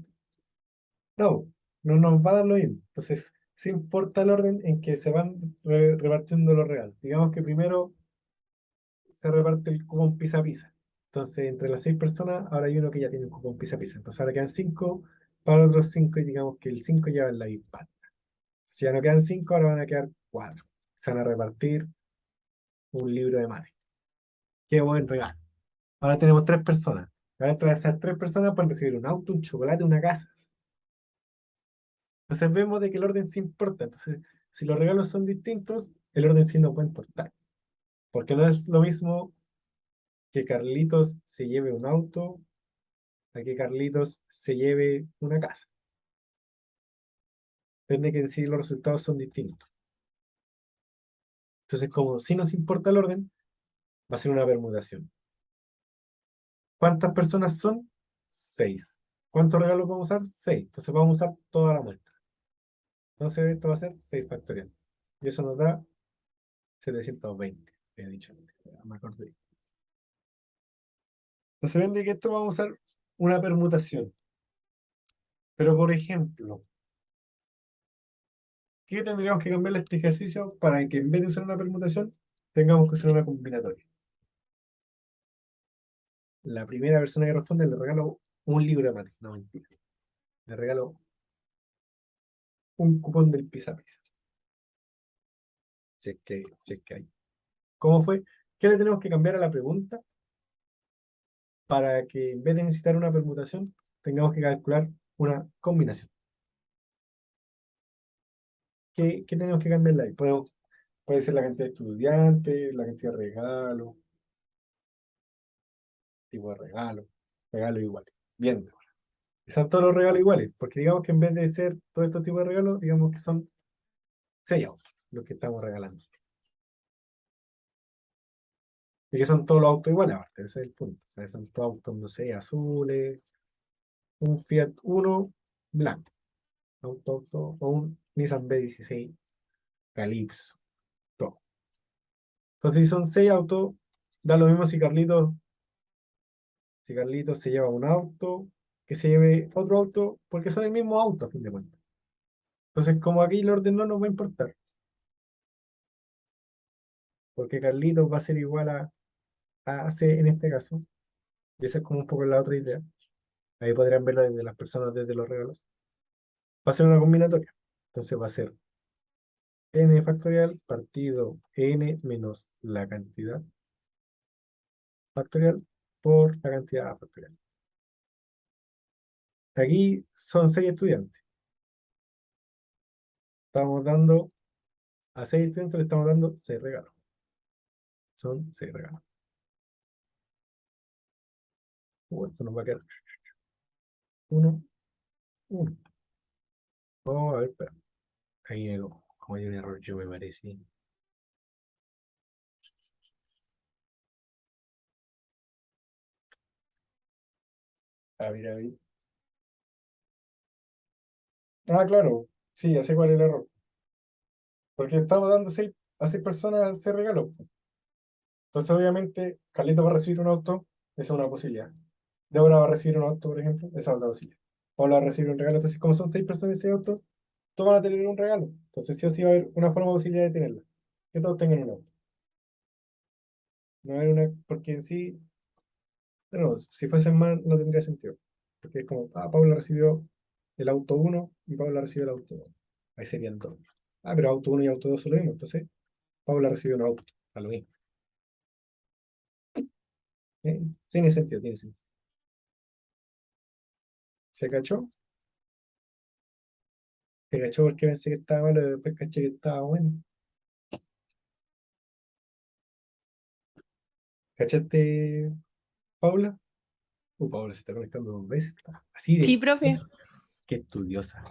S1: No, no nos va a dar lo mismo. Entonces, sí importa el orden en que se van repartiendo los regalos. Digamos que primero se reparte el cupón Pizza Pizza. Entonces, entre las seis personas, ahora hay uno que ya tiene un cupón Pizza Pizza. Entonces, ahora quedan cinco para otros cinco, y digamos que el cinco lleva en la iPad. Si ya no quedan cinco, ahora van a quedar cuatro. Se van a repartir un libro de mate. Qué buen regalo. Ahora tenemos tres personas. Ahora entre esas tres personas pueden recibir un auto, un chocolate, una casa. Entonces vemos de que el orden sí importa. Entonces, si los regalos son distintos, el orden sí no puede importar. Porque no es lo mismo que Carlitos se lleve un auto a que Carlitos se lleve una casa. Depende que en sí los resultados son distintos. Entonces, como si nos importa el orden, va a ser una permutación. ¿Cuántas personas son? Seis. ¿Cuántos regalos vamos a usar? Seis. Entonces vamos a usar toda la muestra. Entonces esto va a ser 6 factorial. Y eso nos da 720. He dicho antes, ya me acordé. Entonces ven de que esto vamos a usar una permutación. Pero por ejemplo, ¿qué tendríamos que cambiar este ejercicio para que en vez de usar una permutación, tengamos que usar una combinatoria? La primera persona que responde le regalo un libro de mate. No, mentira. Le regalo un cupón del Pizza Pizza. Si es que hay. ¿Cómo fue? ¿Qué le tenemos que cambiar a la pregunta para que en vez de necesitar una permutación, tengamos que calcular una combinación? ¿Qué tenemos que cambiarle ahí? Puede ser la cantidad de estudiantes, la cantidad de regalos, tipo de regalos iguales. Bien, son todos los regalos iguales, porque digamos que en vez de ser todos estos tipos de regalos, digamos que son seis autos los que estamos regalando. Y que son todos los autos iguales, aparte, ese es el punto. O sea, son todos autos, no sé, azules, un Fiat Uno blanco, o un Nissan B16 Calypso, todo. Entonces, si son seis autos, da lo mismo si Carlitos se lleva un auto, que se lleve otro auto, porque son el mismo auto, a fin de cuentas. Entonces, como aquí el orden no nos va a importar, porque Carlitos va a ser igual a C en este caso, y esa es como un poco la otra idea. Ahí podrían verlo desde las personas, desde los regalos. Va a ser una combinatoria. Entonces va a ser n factorial partido n menos la cantidad factorial por la cantidad factorial. Aquí son 6 estudiantes. Estamos dando, a 6 estudiantes le estamos dando 6 regalos. Son 6 regalos. Esto nos va a quedar 1, 1. Vamos a ver, espera. Ahí como hay un error, yo me parece. A ver, a ver. Ah, claro. Sí, ya sé cuál es el error. Porque estamos dando a 6 personas 6 regalos. Entonces, obviamente, Carlito va a recibir un auto, esa es una posibilidad. Débora va a recibir un auto, por ejemplo, esa es otra posibilidad. Paula va a recibir un regalo. Entonces, como son 6 personas en ese auto, todos van a tener un regalo. Entonces, sí o sí va a haber una forma de posibilidad de tenerla. Que todos tengan un auto. No va a haber una, porque en sí, pero si fuesen más, no tendría sentido. Porque es como, Paula recibió el auto uno y Paula recibió el auto 2. Ahí serían dos. Pero auto uno y auto 2 son lo mismo. Entonces, Paula recibió un auto. A lo mismo. Tiene sentido, tiene sentido. ¿Se cachó? Se cachó porque pensé que estaba malo y después caché que estaba bueno. ¿Cachaste, Paula? Paula se está conectando 2 veces. Así
S2: Sí,
S1: de
S2: profe.
S1: eso. Qué estudiosa.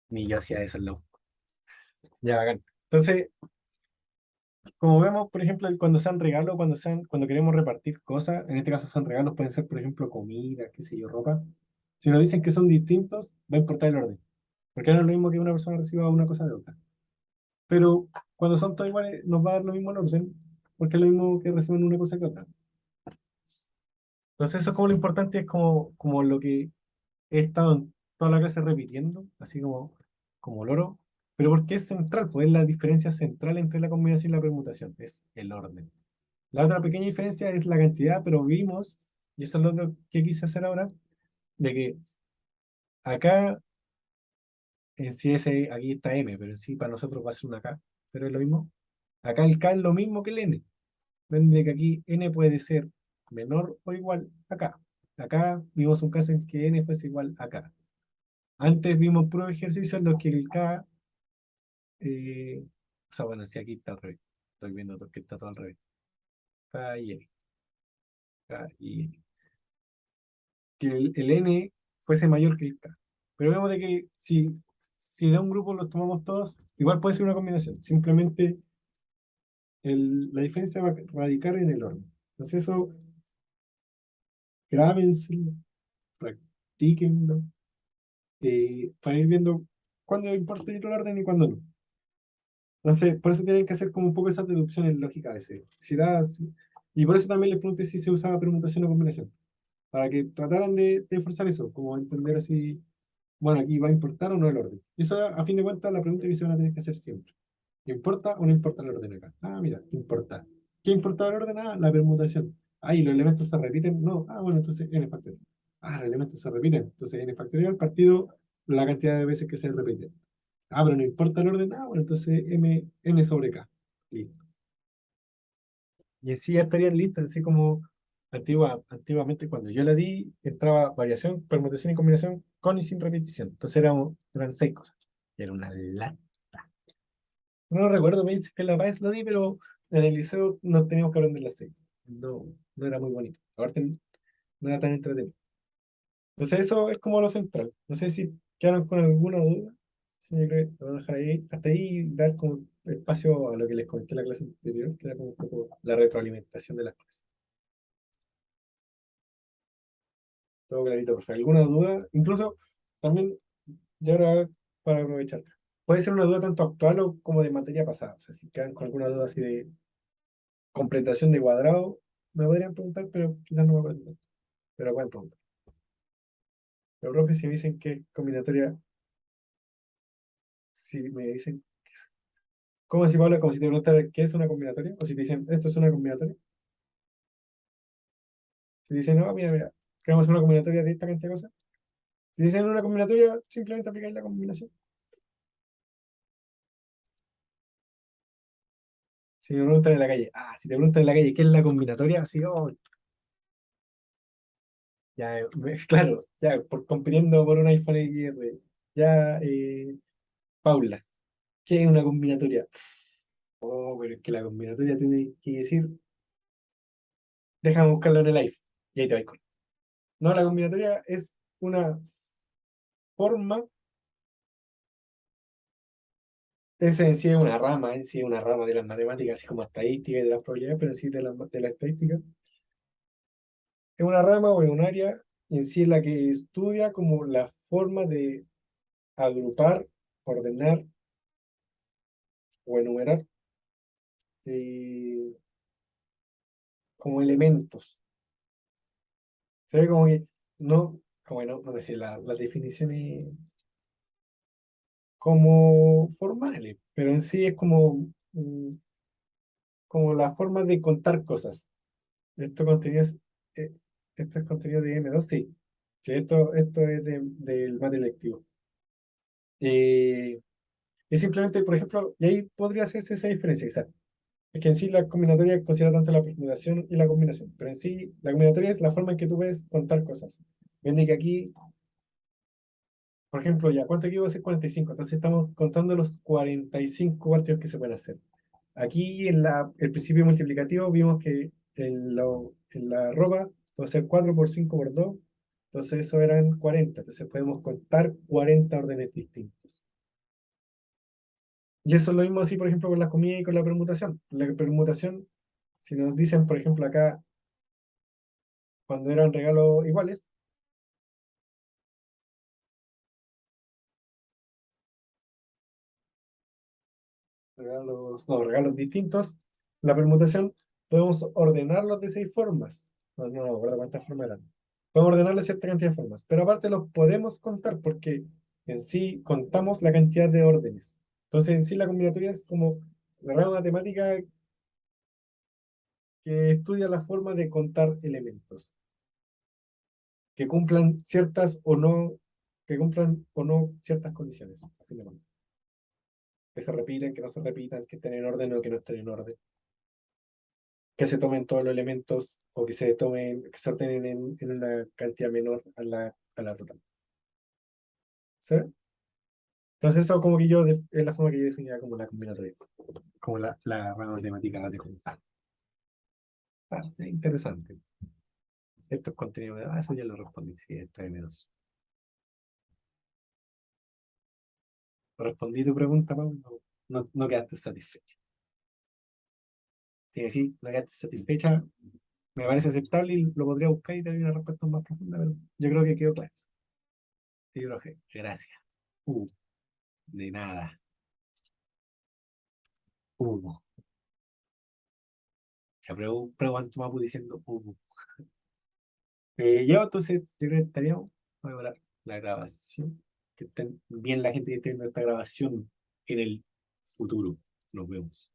S1: Ni yo hacía eso en la U. Ya, bacán. Entonces, como vemos, por ejemplo, cuando sean regalos, cuando queremos repartir cosas, en este caso son regalos, pueden ser, por ejemplo, comida, qué sé yo, ropa. Si nos dicen que son distintos, va a importar el orden. Porque no es lo mismo que una persona reciba una cosa de otra. Pero cuando son todos iguales, nos va a dar lo mismo el orden, porque es lo mismo que reciben una cosa que otra. Entonces, eso es como lo importante, es como lo que he estado en toda la clase repitiendo, así como loro. Pero ¿por qué es central? Pues es la diferencia central entre la combinación y la permutación, es el orden. La otra pequeña diferencia es la cantidad, pero vimos, y eso es lo otro que quise hacer ahora, de que acá en sí aquí está m, pero en sí para nosotros va a ser una k, pero es lo mismo. Acá el k es lo mismo que el n. Ven de que aquí n puede ser menor o igual a k. Acá vimos un caso en que n fuese igual a k. Antes vimos pruebas ejercicios en los que el k, o sea, bueno, si aquí está al revés. Estoy viendo que está todo al revés. K y n. K y n. Que el n fuese mayor que el k. Pero vemos de que si de un grupo los tomamos todos, igual puede ser una combinación. Simplemente la diferencia va a radicar en el orden. Entonces eso, grábenselo, practíquenlo, para ir viendo cuándo importa ir al orden y cuándo no. Entonces, por eso tienen que hacer como un poco esas deducciones lógicas a veces. Y por eso también les pregunté si se usaba permutación o combinación, para que trataran de forzar eso, como entender así, bueno, aquí va a importar o no el orden. Y eso, a fin de cuentas, la pregunta que se van a tener que hacer siempre. ¿Importa o no importa el orden acá? Mira, importa. ¿Qué importa el orden? La permutación. ¿Y los elementos se repiten? No. Bueno, entonces n factorial. Los elementos se repiten. Entonces n factorial partido la cantidad de veces que se repiten. Pero no importa el orden. Bueno, entonces n sobre k. Listo. Y así ya estarían listas, así como antiguamente cuando yo la di, entraba variación, permutación y combinación con y sin repetición. Entonces eran 6 cosas. Y era una lata. No recuerdo bien si es que en La Paz lo di, pero en el liceo no teníamos que aprender las 6. No, no era muy bonito. Aparte, no era tan entretenido. Entonces eso es como lo central. No sé si quedaron con alguna duda. Sí, yo creo que lo voy a dejar ahí. Hasta ahí dar como espacio a lo que les comenté en la clase anterior, que era como un poco la retroalimentación de las clases. Todo clarito, profe. ¿Alguna duda? Incluso también, ya ahora para aprovechar, puede ser una duda tanto actual o como de materia pasada. O sea, si quedan con alguna duda así de completación de cuadrado, me podrían preguntar, pero quizás no me acuerdo. Pero pueden preguntar. Pero, profe, si me dicen que es combinatoria, si me dicen, ¿cómo si Pablo? Como si te preguntara qué es una combinatoria, o si te dicen, esto es una combinatoria. Si dicen, no, mira, creamos una combinatoria de esta cantidad de cosas. Si dicen una combinatoria, simplemente aplicáis la combinación. Si me preguntan en la calle, si te preguntan en la calle qué es la combinatoria, así, ya, claro, ya, compitiendo por un iPhone XR, ya, Paula, ¿qué es una combinatoria? Oh, pero es que la combinatoria tiene que decir, déjame buscarlo en el iPhone, y ahí te vais. No, la combinatoria es una forma, es en sí una rama de las matemáticas, así como estadística y de las probabilidades, pero en sí de la estadística. Es una rama o es un área en sí en la que estudia como la forma de agrupar, ordenar o enumerar eh, como elementos. Se ve como que no, como no decir, las definiciones como formales, pero en sí es como, como la forma de contar cosas. Esto contenido eh, esto es contenido de M2, sí. Sí, esto es del mate lectivo. Eh, es simplemente, por ejemplo, y ahí podría hacerse esa diferencia, quizás. Es que en sí la combinatoria considera tanto la permutación y la combinación, pero en sí la combinatoria es la forma en que tú puedes contar cosas. Viene que aquí, por ejemplo, ya, ¿cuánto aquí va a ser 45? Entonces estamos contando los 45 partidos que se pueden hacer. Aquí en el principio multiplicativo vimos que en la arroba va a ser 4 por 5 por 2, entonces eso eran 40, entonces podemos contar 40 órdenes distintos. Y eso es lo mismo así, por ejemplo, con la comida y con la permutación. La permutación, si nos dicen, por ejemplo, acá, cuando eran regalos iguales, regalos distintos, la permutación podemos ordenarlos de 6 formas. No me acuerdo cuántas formas eran. Podemos ordenarlos de cierta cantidad de formas, pero aparte los podemos contar porque en sí contamos la cantidad de órdenes. Entonces, en sí la combinatoria es como la rama matemática que estudia la forma de contar elementos, que cumplan ciertas o no, que cumplan o no ciertas condiciones, a fin de cuentas. Que se repiten, que no se repitan, que estén en orden o que no estén en orden. Que se tomen todos los elementos o que se ordenen en una cantidad menor a la total. ¿Sabes? Entonces eso como que es la forma que yo definía como la combinatoria, como la rama matemática de contar. Es interesante. Estos contenidos, eso ya lo respondí, sí, esto es menos. Respondí tu pregunta, Pablo, no quedaste satisfecha. Si me decís, no quedaste satisfecha, me parece aceptable y lo podría buscar y te doy una respuesta más profunda, pero yo creo que quedó claro. Sí, profe, gracias. Uh, de nada. Uh. Ya, pero cuánto más diciendo, ya, entonces, yo creo que estaríamos. Voy a parar la grabación. Que estén bien la gente que esté viendo esta grabación en el futuro. Nos vemos.